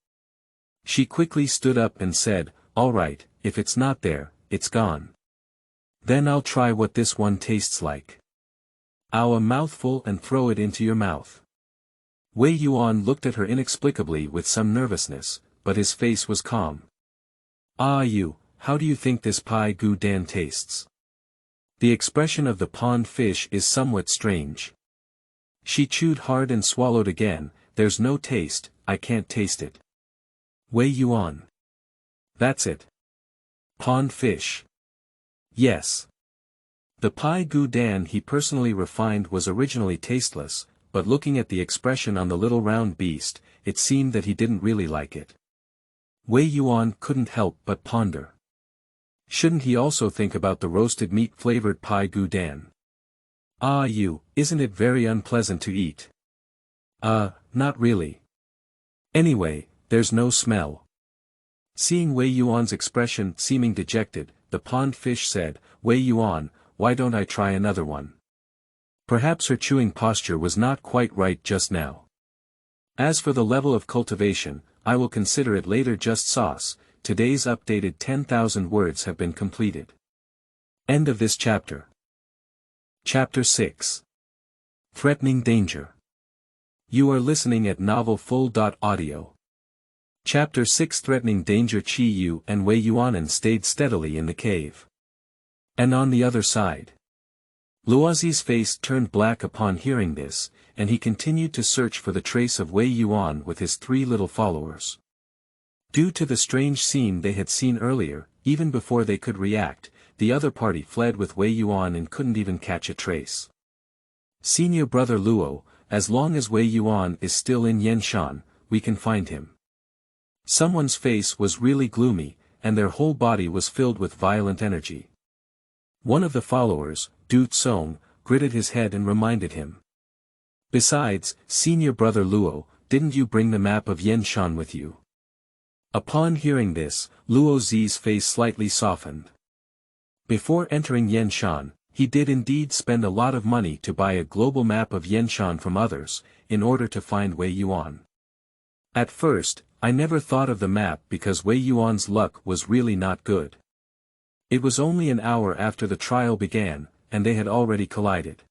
S1: She quickly stood up and said, all right, if it's not there, it's gone. Then I'll try what this one tastes like. Ow, a mouthful and throw it into your mouth. Wei Yuan looked at her inexplicably with some nervousness, but his face was calm. Ah you, how do you think this Pigu Dan tastes? The expression of the pond fish is somewhat strange. She chewed hard and swallowed again, there's no taste, I can't taste it. Wei Yuan. That's it. Pond fish. Yes. The Pigu Dan he personally refined was originally tasteless, but looking at the expression on the little round beast, it seemed that he didn't really like it. Wei Yuan couldn't help but ponder. Shouldn't he also think about the roasted meat-flavored Pigu Dan? Ah you, isn't it very unpleasant to eat? Not really. Anyway, there's no smell. Seeing Wei Yuan's expression seeming dejected, the pond fish said, Wei Yuan, why don't I try another one? Perhaps her chewing posture was not quite right just now. As for the level of cultivation, I will consider it later just sauce. Today's updated 10,000 words have been completed. End of this chapter. Chapter 6. Threatening Danger. You are listening at novelfull.audio. Chapter 6 Threatening Danger. Qi Yu and Wei Yuan stayed steadily in the cave. And on the other side. Luozi's face turned black upon hearing this, and he continued to search for the trace of Wei Yuan with his 3 little followers. Due to the strange scene they had seen earlier, even before they could react, the other party fled with Wei Yuan and couldn't even catch a trace. Senior brother Luo, as long as Wei Yuan is still in Xianxia, we can find him. Someone's face was really gloomy, and their whole body was filled with violent energy. One of the followers, Du Tsong, gritted his head and reminded him. Besides, senior brother Luo, didn't you bring the map of Xianxia with you? Upon hearing this, Luo Zi's face slightly softened. Before entering Xianxia, he did indeed spend a lot of money to buy a global map of Xianxia from others, in order to find Wei Yuan. At first, I never thought of the map because Wei Yuan's luck was really not good. It was only an hour after the trial began, and they had already collided.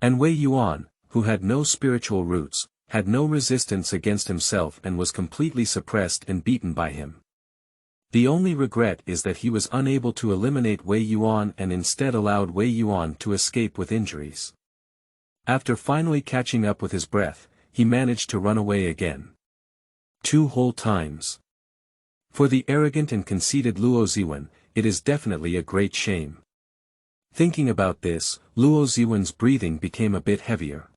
S1: And Wei Yuan, who had no spiritual roots, had no resistance against himself and was completely suppressed and beaten by him. The only regret is that he was unable to eliminate Wei Yuan and instead allowed Wei Yuan to escape with injuries. After finally catching up with his breath, he managed to run away again. 2 whole times. For the arrogant and conceited Luo Ziwen, it is definitely a great shame. Thinking about this, Luo Ziwen's breathing became a bit heavier.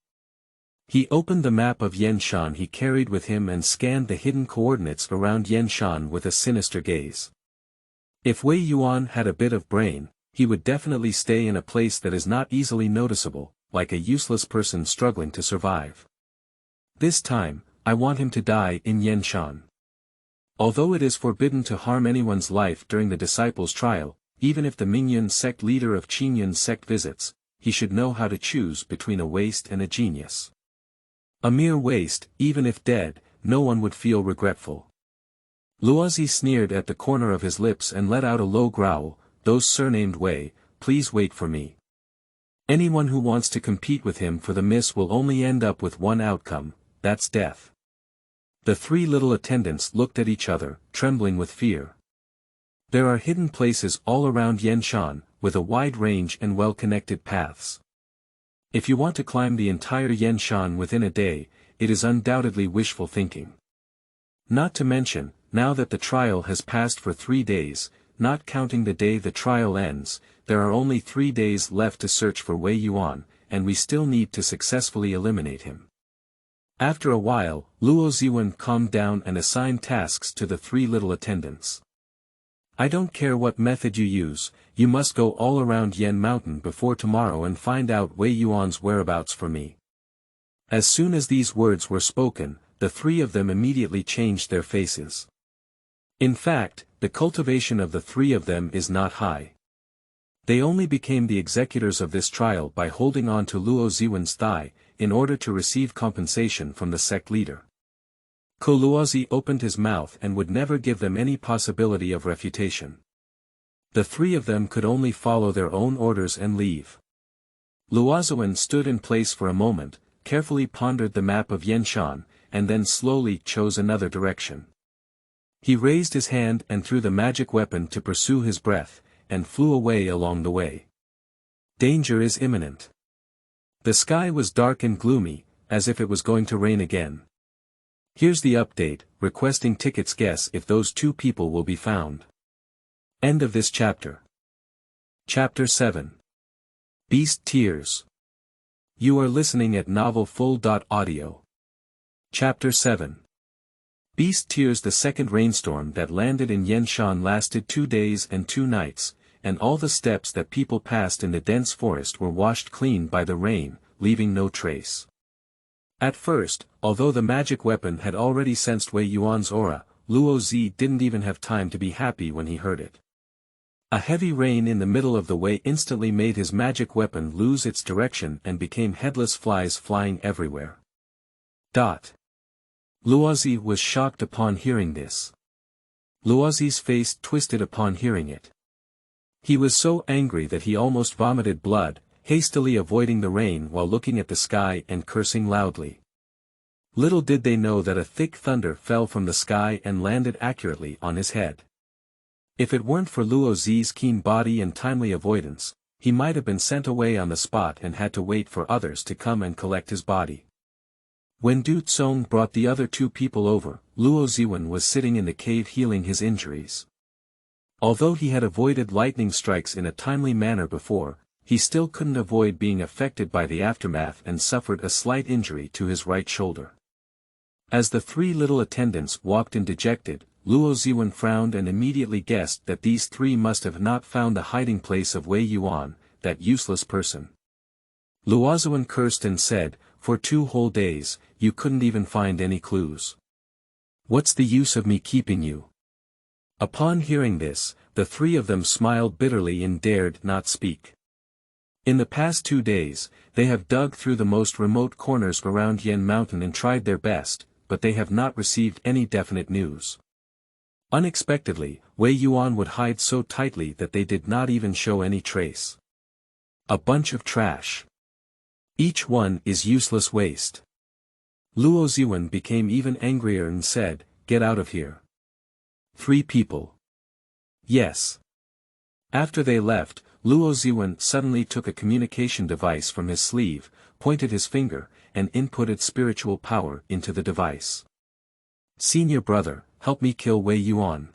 S1: He opened the map of Xianxia he carried with him and scanned the hidden coordinates around Xianxia with a sinister gaze. If Wei Yuan had a bit of brain, he would definitely stay in a place that is not easily noticeable, like a useless person struggling to survive. This time, I want him to die in Xianxia. Although it is forbidden to harm anyone's life during the disciples' trial, even if the Mingyun sect leader of Qingyun sect visits, he should know how to choose between a waste and a genius. A mere waste, even if dead, no one would feel regretful. Luozi sneered at the corner of his lips and let out a low growl, those surnamed Wei, please wait for me. Anyone who wants to compete with him for the miss will only end up with one outcome, that's death. The 3 little attendants looked at each other, trembling with fear. There are hidden places all around Xianxia, with a wide range and well-connected paths. If you want to climb the entire Xianxia within a day, it is undoubtedly wishful thinking. Not to mention, now that the trial has passed for 3 days, not counting the day the trial ends, there are only 3 days left to search for Wei Yuan, and we still need to successfully eliminate him. After a while, Luo Ziwen calmed down and assigned tasks to the 3 little attendants. I don't care what method you use, you must go all around Yen Mountain before tomorrow and find out Wei Yuan's whereabouts for me. As soon as these words were spoken, the 3 of them immediately changed their faces. In fact, the cultivation of the 3 of them is not high. They only became the executors of this trial by holding on to Luo Ziwen's thigh, in order to receive compensation from the sect leader. Ko Luozi opened his mouth and would never give them any possibility of refutation. The 3 of them could only follow their own orders and leave. Luoziwen stood in place for a moment, carefully pondered the map of Yanshan, and then slowly chose another direction. He raised his hand and threw the magic weapon to pursue his breath, and flew away along the way. Danger is imminent. The sky was dark and gloomy, as if it was going to rain again. Here's the update, requesting tickets. Guess if those 2 people will be found. End of this chapter. Chapter 7. Beast Tears. You are listening at novelfull.audio. Chapter 7. Beast Tears. The second rainstorm that landed in Yanshan lasted 2 days and 2 nights, and all the steps that people passed in the dense forest were washed clean by the rain, leaving no trace. At first, although the magic weapon had already sensed Wei Yuan's aura, Luo Zi didn't even have time to be happy when he heard it. A heavy rain in the middle of the way instantly made his magic weapon lose its direction and became headless flies flying everywhere. Luozi was shocked upon hearing this. Luozi's face twisted upon hearing it. He was so angry that he almost vomited blood, hastily avoiding the rain while looking at the sky and cursing loudly. Little did they know that a thick thunder fell from the sky and landed accurately on his head. If it weren't for Luo Zi's keen body and timely avoidance, he might have been sent away on the spot and had to wait for others to come and collect his body. When Du Tsong brought the other 2 people over, Luo Ziwen was sitting in the cave healing his injuries. Although he had avoided lightning strikes in a timely manner before, he still couldn't avoid being affected by the aftermath and suffered a slight injury to his right shoulder. As the 3 little attendants walked in dejected, Luo Ziwen frowned and immediately guessed that these 3 must have not found the hiding place of Wei Yuan, that useless person. Luo Ziwen cursed and said, "For 2 whole days, you couldn't even find any clues. What's the use of me keeping you?" Upon hearing this, the 3 of them smiled bitterly and dared not speak. In the past 2 days, they have dug through the most remote corners around Yen Mountain and tried their best, but they have not received any definite news. Unexpectedly, Wei Yuan would hide so tightly that they did not even show any trace. A bunch of trash. Each one is useless waste. Luo Ziwen became even angrier and said, "Get out of here." 3 people. Yes. After they left, Luo Ziwen suddenly took a communication device from his sleeve, pointed his finger, and inputted spiritual power into the device. "Senior brother, help me kill Wei Yuan.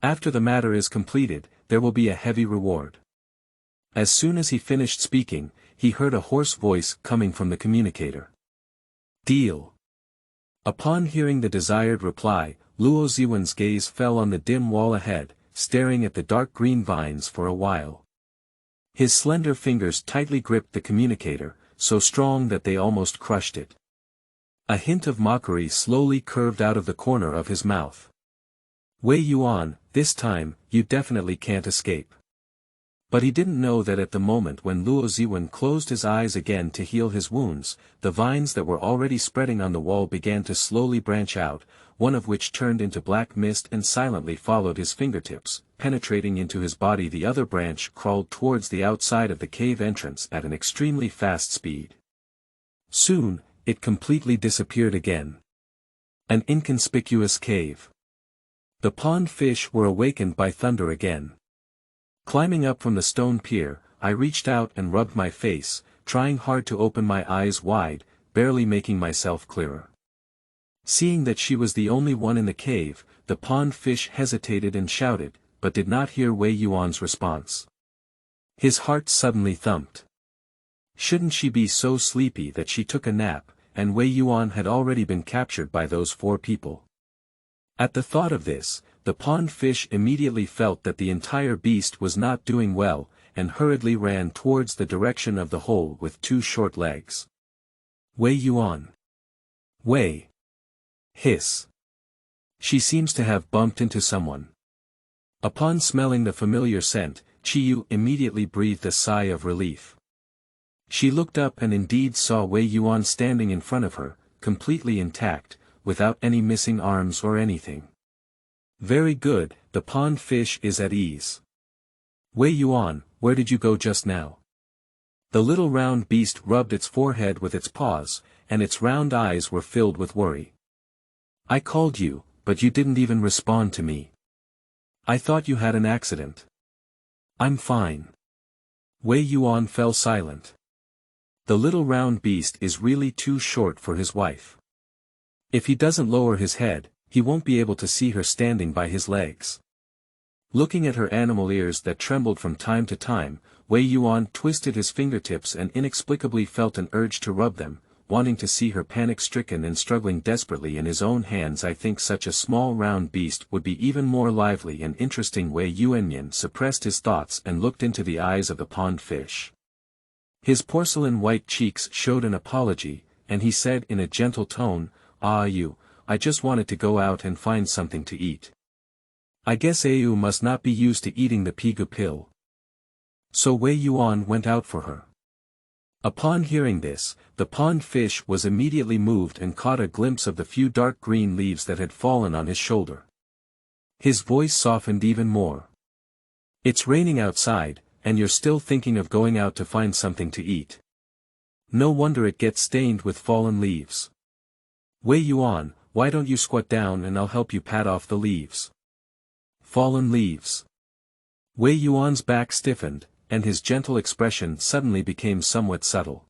S1: After the matter is completed, there will be a heavy reward." As soon as he finished speaking, he heard a hoarse voice coming from the communicator. "Deal." Upon hearing the desired reply, Luo Ziwen's gaze fell on the dim wall ahead, staring at the dark green vines for a while. His slender fingers tightly gripped the communicator, so strong that they almost crushed it. A hint of mockery slowly curved out of the corner of his mouth. "Wei Yuan, this time, you definitely can't escape." But he didn't know that at the moment when Luo Ziwen closed his eyes again to heal his wounds, the vines that were already spreading on the wall began to slowly branch out, one of which turned into black mist and silently followed his fingertips, penetrating into his body. The other branch crawled towards the outside of the cave entrance at an extremely fast speed. Soon, it completely disappeared again. An inconspicuous cave. The pond fish were awakened by thunder again. Climbing up from the stone pier, I reached out and rubbed my face, trying hard to open my eyes wide, barely making myself clearer. Seeing that she was the only one in the cave, the pond fish hesitated and shouted, but did not hear Wei Yuan's response. His heart suddenly thumped. Shouldn't she be so sleepy that she took a nap, and Wei Yuan had already been captured by those 4 people? At the thought of this, the pond fish immediately felt that the entire beast was not doing well, and hurriedly ran towards the direction of the hole with 2 short legs. Wei Yuan. Wei. Hiss. She seems to have bumped into someone. Upon smelling the familiar scent, Qiyu immediately breathed a sigh of relief. She looked up and indeed saw Wei Yuan standing in front of her, completely intact, without any missing arms or anything. Very good, the pond fish is at ease. Wei Yuan, where did you go just now? The little round beast rubbed its forehead with its paws, and its round eyes were filled with worry. I called you, but you didn't even respond to me. I thought you had an accident. I'm fine. Wei Yuan fell silent. The little round beast is really too short for his wife. If he doesn't lower his head, he won't be able to see her standing by his legs. Looking at her animal ears that trembled from time to time, Wei Yuan twisted his fingertips and inexplicably felt an urge to rub them, wanting to see her panic-stricken and struggling desperately in his own hands. I think such a small round beast would be even more lively and interesting. Wei Yuanyan suppressed his thoughts and looked into the eyes of the pond fish. His porcelain white cheeks showed an apology, and he said in a gentle tone, I just wanted to go out and find something to eat. I guess Au must not be used to eating the Pigu pill. So Wei Yuan went out for her. Upon hearing this, the pond fish was immediately moved and caught a glimpse of the few dark green leaves that had fallen on his shoulder. His voice softened even more. It's raining outside, and you're still thinking of going out to find something to eat. No wonder it gets stained with fallen leaves. Wei Yuan, why don't you squat down and I'll help you pat off the leaves. Fallen leaves. Wei Yuan's back stiffened, and his gentle expression suddenly became somewhat subtle.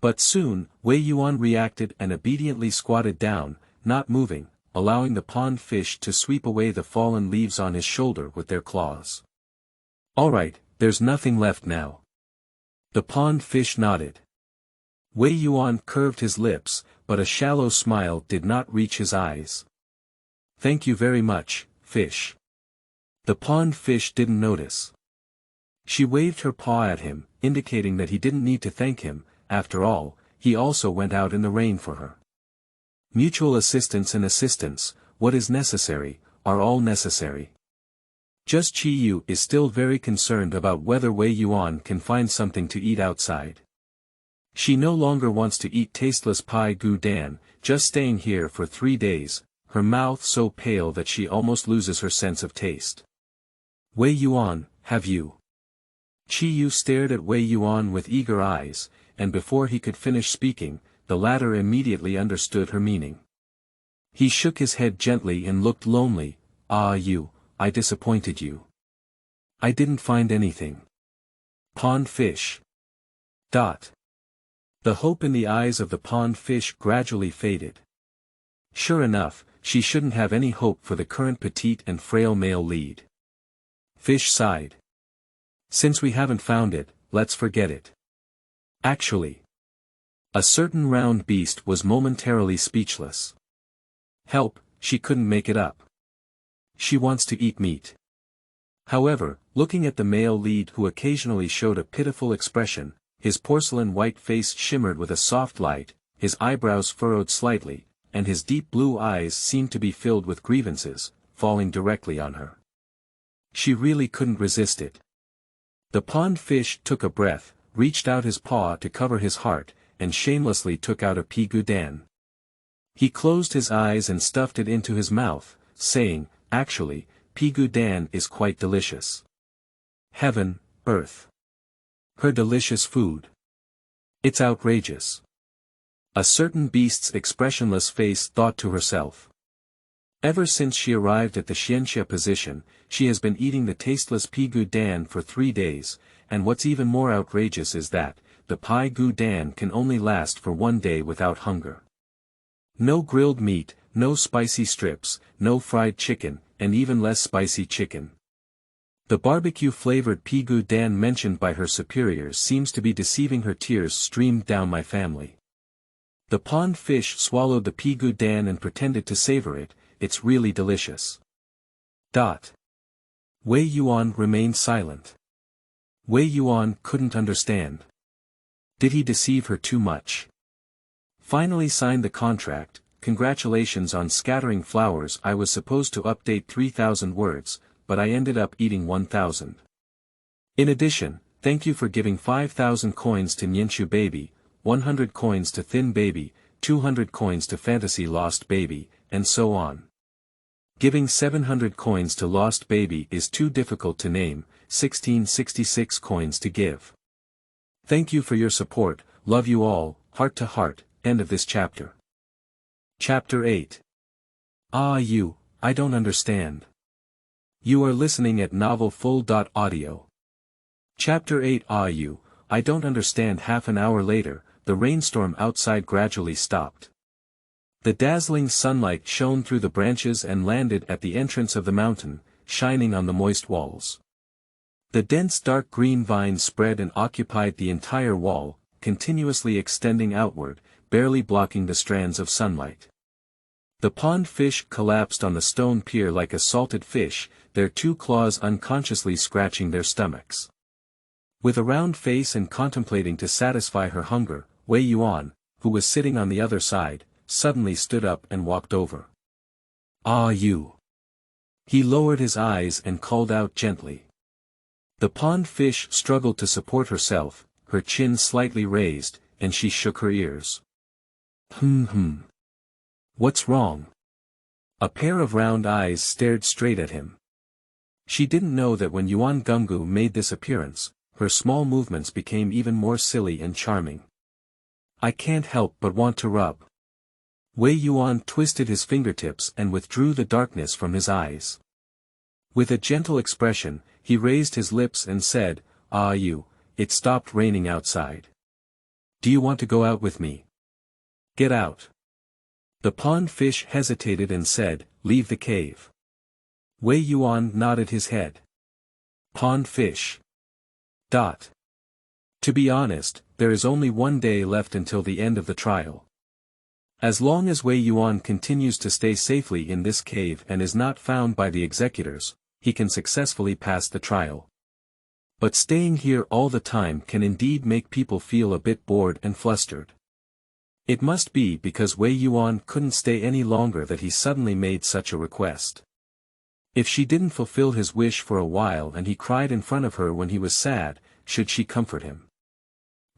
S1: But soon, Wei Yuan reacted and obediently squatted down, not moving, allowing the pond fish to sweep away the fallen leaves on his shoulder with their claws. Alright, there's nothing left now. The pond fish nodded. Wei Yuan curved his lips, but a shallow smile did not reach his eyes. Thank you very much, fish. The pond fish didn't notice. She waved her paw at him, indicating that he didn't need to thank him. After all, he also went out in the rain for her. Mutual assistance and assistance, what is necessary, are all necessary. Just Qiyu is still very concerned about whether Wei Yuan can find something to eat outside. She no longer wants to eat tasteless Pigu Dan, just staying here for 3 days, her mouth so pale that she almost loses her sense of taste. Wei Yuan, have you? Qiyu stared at Wei Yuan with eager eyes, and before he could finish speaking, the latter immediately understood her meaning. He shook his head gently and looked lonely. I disappointed you. I didn't find anything. Pond fish. The hope in the eyes of the pond fish gradually faded. Sure enough, she shouldn't have any hope for the current petite and frail male lead. Fish sighed. Since we haven't found it, let's forget it. Actually. A certain round beast was momentarily speechless. Help, she couldn't make it up. She wants to eat meat. However, looking at the male lead who occasionally showed a pitiful expression, his porcelain white face shimmered with a soft light, his eyebrows furrowed slightly, and his deep blue eyes seemed to be filled with grievances, falling directly on her. She really couldn't resist it. The pond fish took a breath, reached out his paw to cover his heart, and shamelessly took out a Pigu Dan. He closed his eyes and stuffed it into his mouth, saying, Actually, Pigu Dan is quite delicious. Heaven, earth. Her delicious food. It's outrageous. A certain beast's expressionless face thought to herself. Ever since she arrived at the Xianxia position, she has been eating the tasteless Pigu Dan for 3 days, and what's even more outrageous is that, the Pigu Dan can only last for 1 day without hunger. No grilled meat, no spicy strips, no fried chicken, and even less spicy chicken. The barbecue-flavored Pigu Dan mentioned by her superiors seems to be deceiving her. Tears streamed down my family. The pond fish swallowed the Pigu Dan and pretended to savor it. It's really delicious. Wei Yuan remained silent. Wei Yuan couldn't understand. Did he deceive her too much? Finally signed the contract. Congratulations on scattering flowers. I was supposed to update 3,000 words, but I ended up eating 1,000. In addition, thank you for giving 5,000 coins to Nianshu Baby, 100 coins to Thin Baby, 200 coins to Fantasy Lost Baby, and so on. Giving 700 coins to Lost Baby is too difficult to name. 1666 coins to give. Thank you for your support, love you all, heart to heart. End of this chapter. Chapter 8. I don't understand. You are listening at novelfull.audio. Chapter 8. I don't understand. Half an hour later, the rainstorm outside gradually stopped. The dazzling sunlight shone through the branches and landed at the entrance of the mountain, shining on the moist walls. The dense dark green vines spread and occupied the entire wall, continuously extending outward, barely blocking the strands of sunlight. The pond fish collapsed on the stone pier like a salted fish, their 2 claws unconsciously scratching their stomachs. With a round face and contemplating to satisfy her hunger, Wei Yuan, who was sitting on the other side, suddenly stood up and walked over. You. He lowered his eyes and called out gently. The pond fish struggled to support herself, her chin slightly raised, and she shook her ears. What's wrong? A pair of round eyes stared straight at him. She didn't know that when Yuan Genggu made this appearance, her small movements became even more silly and charming. I can't help but want to rub. Wei Yuan twisted his fingertips and withdrew the darkness from his eyes. With a gentle expression, he raised his lips and said, it stopped raining outside. Do you want to go out with me? Get out. The pond fish hesitated and said, leave the cave. Wei Yuan nodded his head. Pond fish. To be honest, there is only 1 day left until the end of the trial. As long as Wei Yuan continues to stay safely in this cave and is not found by the executors, he can successfully pass the trial. But staying here all the time can indeed make people feel a bit bored and flustered. It must be because Wei Yuan couldn't stay any longer that he suddenly made such a request. If she didn't fulfill his wish for a while and he cried in front of her when he was sad, should she comfort him?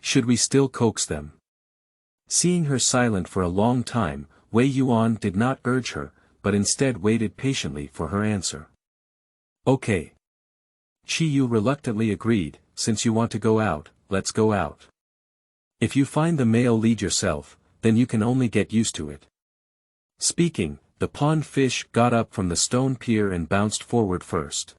S1: Should we still coax them? Seeing her silent for a long time, Wei Yuan did not urge her, but instead waited patiently for her answer. Okay. Chi Yu reluctantly agreed, since you want to go out, let's go out. If you find the male lead yourself, then you can only get used to it. Speaking, the pond fish got up from the stone pier and bounced forward first.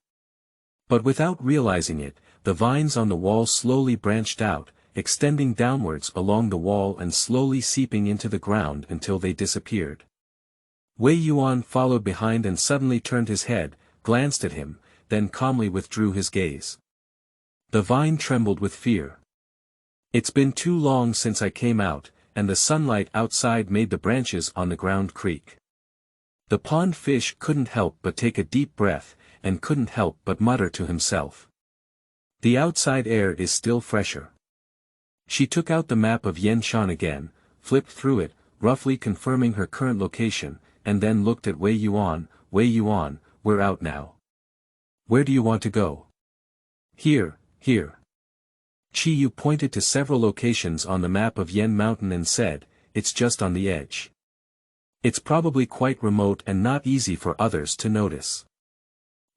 S1: But without realizing it, the vines on the wall slowly branched out, extending downwards along the wall and slowly seeping into the ground until they disappeared. Wei Yuan followed behind and suddenly turned his head, glanced at him, then calmly withdrew his gaze. The vine trembled with fear. It's been too long since I came out, and the sunlight outside made the branches on the ground creak. The pond fish couldn't help but take a deep breath, and couldn't help but mutter to himself. The outside air is still fresher. She took out the map of Yanshan again, flipped through it, roughly confirming her current location, and then looked at Wei Yuan. Wei Yuan, we're out now. Where do you want to go? Here. Chi Yu pointed to several locations on the map of Yen Mountain and said, it's just on the edge. It's probably quite remote and not easy for others to notice.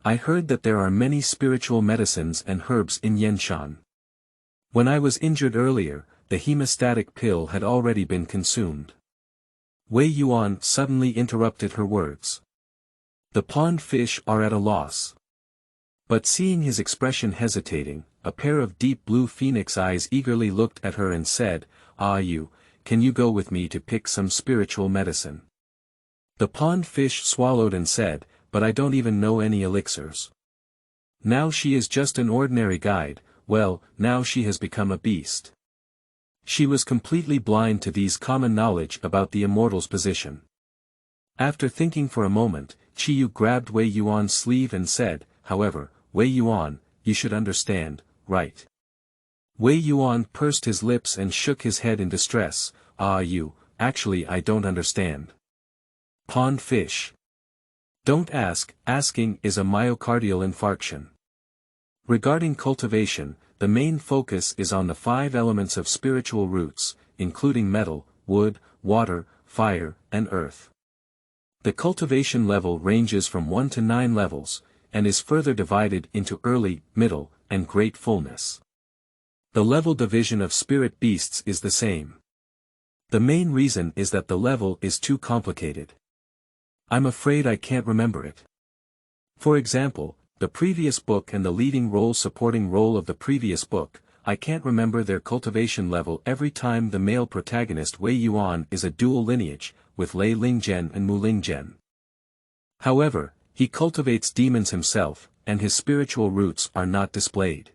S1: I heard that there are many spiritual medicines and herbs in Yanshan. When I was injured earlier, the hemostatic pill had already been consumed. Wei Yuan suddenly interrupted her words. The pond fish are at a loss. But seeing his expression hesitating, a pair of deep blue phoenix eyes eagerly looked at her and said, can you go with me to pick some spiritual medicine? The pond fish swallowed and said, but I don't even know any elixirs. Now she is just an ordinary guide, well, now she has become a beast. She was completely blind to these common knowledge about the immortal's position. After thinking for a moment, Qiyu grabbed Wei Yuan's sleeve and said, however, Wei Yuan, you should understand, right? Wei Yuan pursed his lips and shook his head in distress. Actually I don't understand. Pond fish. Don't ask, asking is a myocardial infarction. Regarding cultivation, the main focus is on the 5 elements of spiritual roots, including metal, wood, water, fire, and earth. The cultivation level ranges from 1 to 9 levels, and is further divided into early, middle, and great fullness. The level division of spirit beasts is the same. The main reason is that the level is too complicated. I'm afraid I can't remember it. For example, the previous book and the leading role supporting role of the previous book, I can't remember their cultivation level every time the male protagonist Wei Yuan is a dual lineage, with Lei Lingzhen and Mu Lingzhen. However, he cultivates demons himself, and his spiritual roots are not displayed.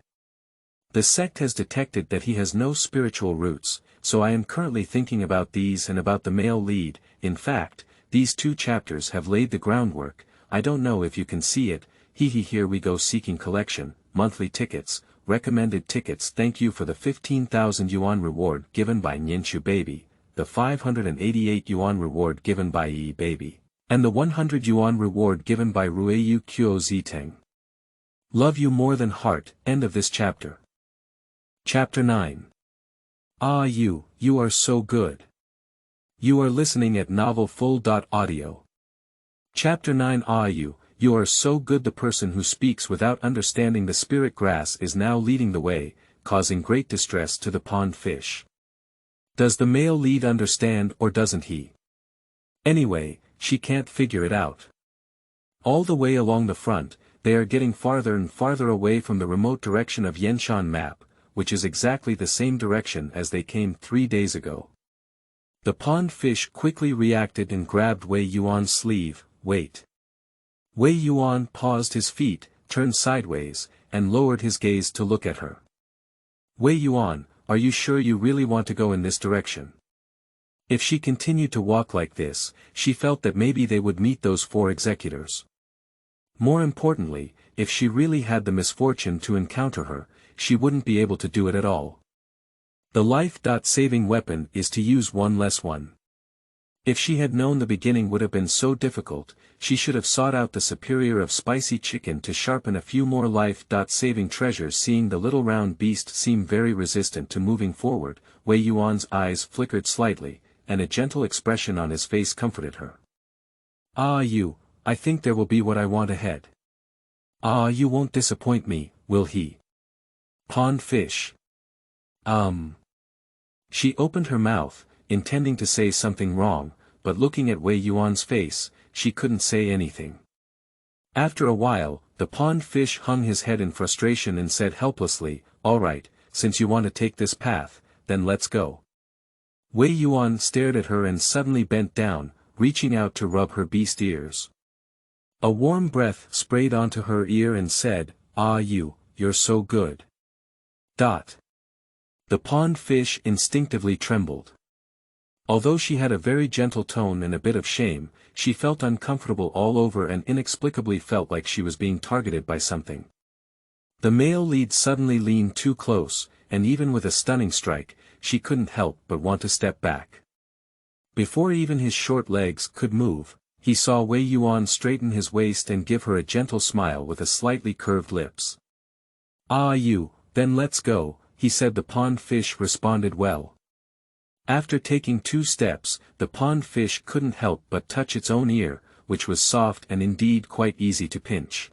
S1: The sect has detected that he has no spiritual roots, so I am currently thinking about these and about the male lead. In fact, these 2 chapters have laid the groundwork. I don't know if you can see it. Here we go. Seeking collection, monthly tickets, recommended tickets. Thank you for the 15,000 yuan reward given by Nianchu Baby, the 588 yuan reward given by Yi Baby, and the 100 yuan reward given by Ruiyu Kyo Ziteng. Love you more than heart. End of this chapter. Chapter 9. You are so good. You are listening at novelfull.audio. Chapter 9. You are so good. The person who speaks without understanding the spirit grass is now leading the way, causing great distress to the pond fish. Does the male lead understand or doesn't he? Anyway, she can't figure it out. All the way along the front, they are getting farther and farther away from the remote direction of Yanshan map, which is exactly the same direction as they came 3 days ago. The pond fish quickly reacted and grabbed Wei Yuan's sleeve. Wait. Wei Yuan paused his feet, turned sideways, and lowered his gaze to look at her. Wei Yuan, are you sure you really want to go in this direction? If she continued to walk like this, she felt that maybe they would meet those 4 executors. More importantly, if she really had the misfortune to encounter her, she wouldn't be able to do it at all. The life-saving weapon is to use 1 less 1. If she had known the beginning would have been so difficult, she should have sought out the superior of spicy chicken to sharpen a few more life-saving treasures. Seeing the little round beast seem very resistant to moving forward, Wei Yuan's eyes flickered slightly, and a gentle expression on his face comforted her. I think there will be what I want ahead. You won't disappoint me, will he? Pond fish. She opened her mouth, intending to say something wrong, but looking at Wei Yuan's face, she couldn't say anything. After a while, the pond fish hung his head in frustration and said helplessly, all right, since you want to take this path, then let's go. Wei Yuan stared at her and suddenly bent down, reaching out to rub her beast ears. A warm breath sprayed onto her ear and said, you're so good. The pond fish instinctively trembled. Although she had a very gentle tone and a bit of shame, she felt uncomfortable all over and inexplicably felt like she was being targeted by something. The male lead suddenly leaned too close, and even with a stunning strike, she couldn't help but want to step back. Before even his short legs could move, he saw Wei Yuan straighten his waist and give her a gentle smile with a slightly curved lips. Then let's go, he said. The pond fish responded well. After taking 2 steps, the pond fish couldn't help but touch its own ear, which was soft and indeed quite easy to pinch.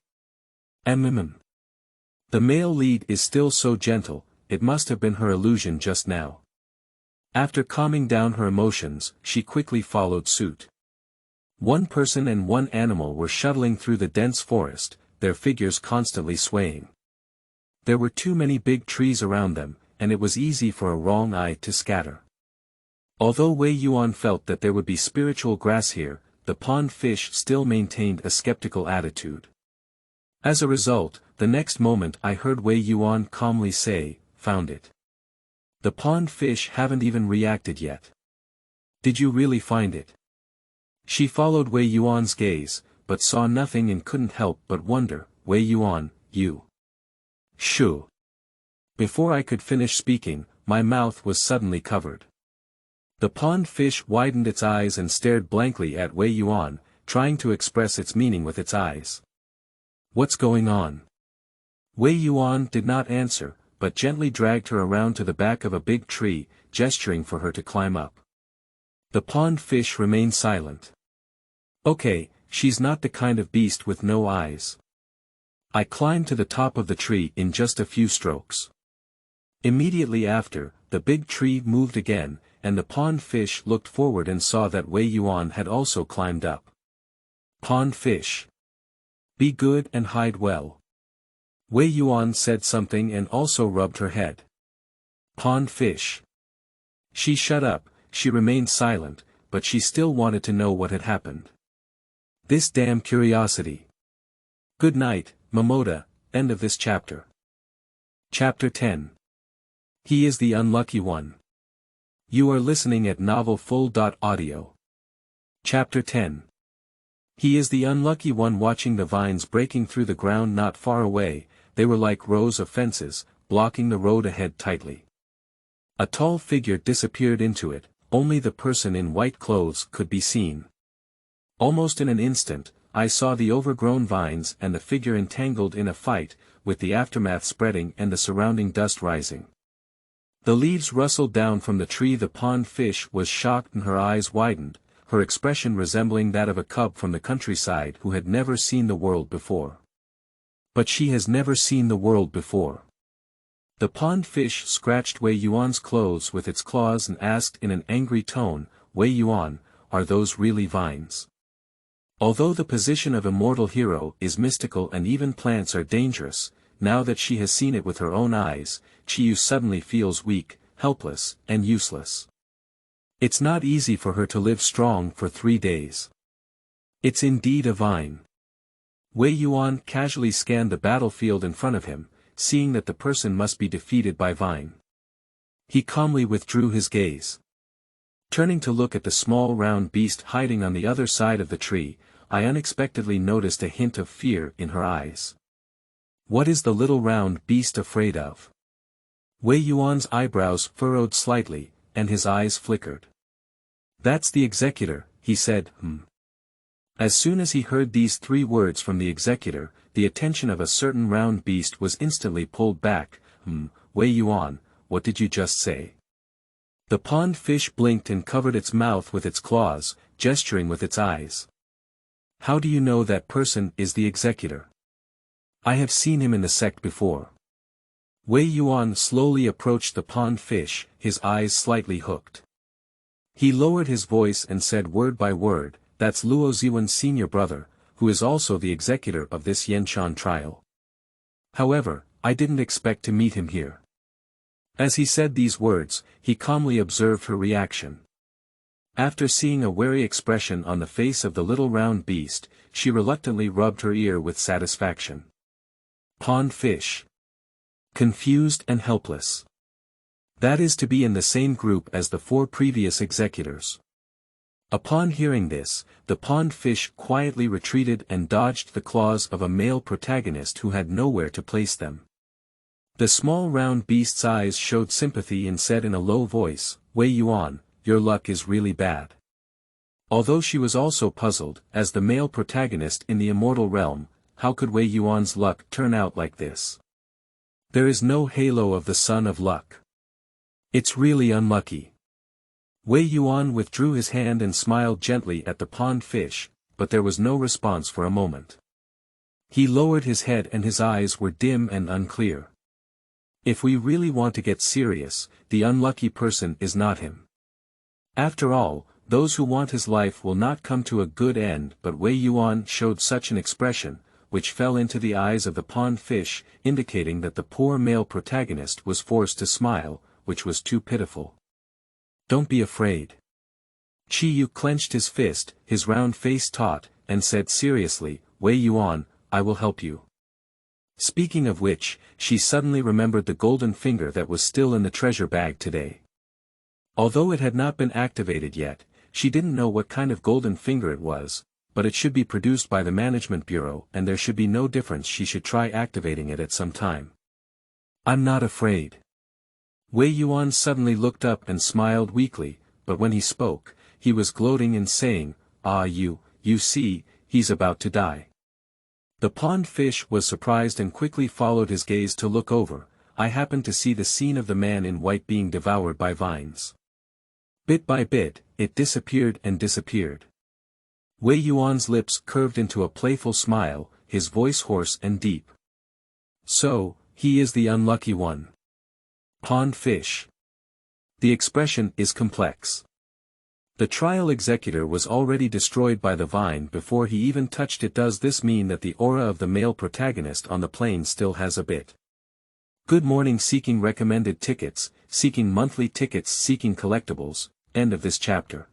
S1: The male lead is still so gentle, it must have been her illusion just now. After calming down her emotions, she quickly followed suit. 1 person and 1 animal were shuttling through the dense forest, their figures constantly swaying. There were too many big trees around them, and it was easy for a wrong eye to scatter. Although Wei Yuan felt that there would be spiritual grass here, the pond fish still maintained a skeptical attitude. As a result, the next moment I heard Wei Yuan calmly say, "Found it." The pond fish haven't even reacted yet. "Did you really find it?" She followed Wei Yuan's gaze, but saw nothing and couldn't help but wonder, "Wei Yuan, you." "Shoo." Before I could finish speaking, my mouth was suddenly covered. The pond fish widened its eyes and stared blankly at Wei Yuan, trying to express its meaning with its eyes. "What's going on?" Wei Yuan did not answer, but gently dragged her around to the back of a big tree, gesturing for her to climb up. The pond fish remained silent. "Okay, she's not the kind of beast with no eyes." I climbed to the top of the tree in just a few strokes. Immediately after, the big tree moved again, and the pond fish looked forward and saw that Wei Yuan had also climbed up. "Pond fish. Be good and hide well." Wei Yuan said something and also rubbed her head. "Pond fish." She shut up. She remained silent, but she still wanted to know what had happened. This damn curiosity. Good night, Momoda. End of this chapter. Chapter 10. He is the unlucky one. You are listening at novelfull.audio. Chapter 10. He is the unlucky one. Watching the vines breaking through the ground not far away, they were like rows of fences, blocking the road ahead tightly. A tall figure disappeared into it, only the person in white clothes could be seen. Almost in an instant, I saw the overgrown vines and the figure entangled in a fight, with the aftermath spreading and the surrounding dust rising. The leaves rustled down from the tree. The pond fish was shocked and her eyes widened, her expression resembling that of a cub from the countryside who had never seen the world before. But she has never seen the world before. The pond fish scratched Wei Yuan's clothes with its claws and asked in an angry tone, "Wei Yuan, are those really vines?" Although the position of immortal hero is mystical and even plants are dangerous, now that she has seen it with her own eyes, Chiyu suddenly feels weak, helpless, and useless. It's not easy for her to live strong for 3 days. It's indeed a vine. Wei Yuan casually scanned the battlefield in front of him, seeing that the person must be defeated by vine. He calmly withdrew his gaze. Turning to look at the small round beast hiding on the other side of the tree, I unexpectedly noticed a hint of fear in her eyes. What is the little round beast afraid of? Wei Yuan's eyebrows furrowed slightly, and his eyes flickered. That's the executor, he said, As soon as he heard these 3 words from the executor, the attention of a certain round beast was instantly pulled back. Wei Yuan, what did you just say? The pond fish blinked and covered its mouth with its claws, gesturing with its eyes. How do you know that person is the executor? I have seen him in the sect before. Wei Yuan slowly approached the pond fish, his eyes slightly hooked. He lowered his voice and said word by word, "That's Luo Ziwen's senior brother, who is also the executor of this Yanshan trial. However, I didn't expect to meet him here." As he said these words, he calmly observed her reaction. After seeing a wary expression on the face of the little round beast, she reluctantly rubbed her ear with satisfaction. Pond fish. Confused and helpless. That is to be in the same group as the 4 previous executors. Upon hearing this, the pond fish quietly retreated and dodged the claws of a male protagonist who had nowhere to place them. The small round beast's eyes showed sympathy and said in a low voice, "Wei Yuan, your luck is really bad." Although she was also puzzled, as the male protagonist in the immortal realm, how could Wei Yuan's luck turn out like this? There is no halo of the sun of luck. It's really unlucky. Wei Yuan withdrew his hand and smiled gently at the pond fish, but there was no response for a moment. He lowered his head and his eyes were dim and unclear. If we really want to get serious, the unlucky person is not him. After all, those who want his life will not come to a good end, but Wei Yuan showed such an expression, which fell into the eyes of the pond fish, indicating that the poor male protagonist was forced to smile, which was too pitiful. "Don't be afraid." Qiyu clenched his fist, his round face taut, and said seriously, "Wei Yuan, I will help you." Speaking of which, she suddenly remembered the golden finger that was still in the treasure bag today. Although it had not been activated yet, she didn't know what kind of golden finger it was, but it should be produced by the management bureau and there should be no difference. She should try activating it at some time. "I'm not afraid." Wei Yuan suddenly looked up and smiled weakly, but when he spoke, he was gloating and saying, "Ah, you see, he's about to die." The pond fish was surprised and quickly followed his gaze to look over. I happened to see the scene of the man in white being devoured by vines. Bit by bit, it disappeared and disappeared. Wei Yuan's lips curved into a playful smile, his voice hoarse and deep. "So, he is the unlucky one. Pond fish." The expression is complex. The trial executor was already destroyed by the vine before he even touched it. Does this mean that the aura of the male protagonist on the plane still has a bit? Good morning, seeking recommended tickets, seeking monthly tickets, seeking collectibles. End of this chapter.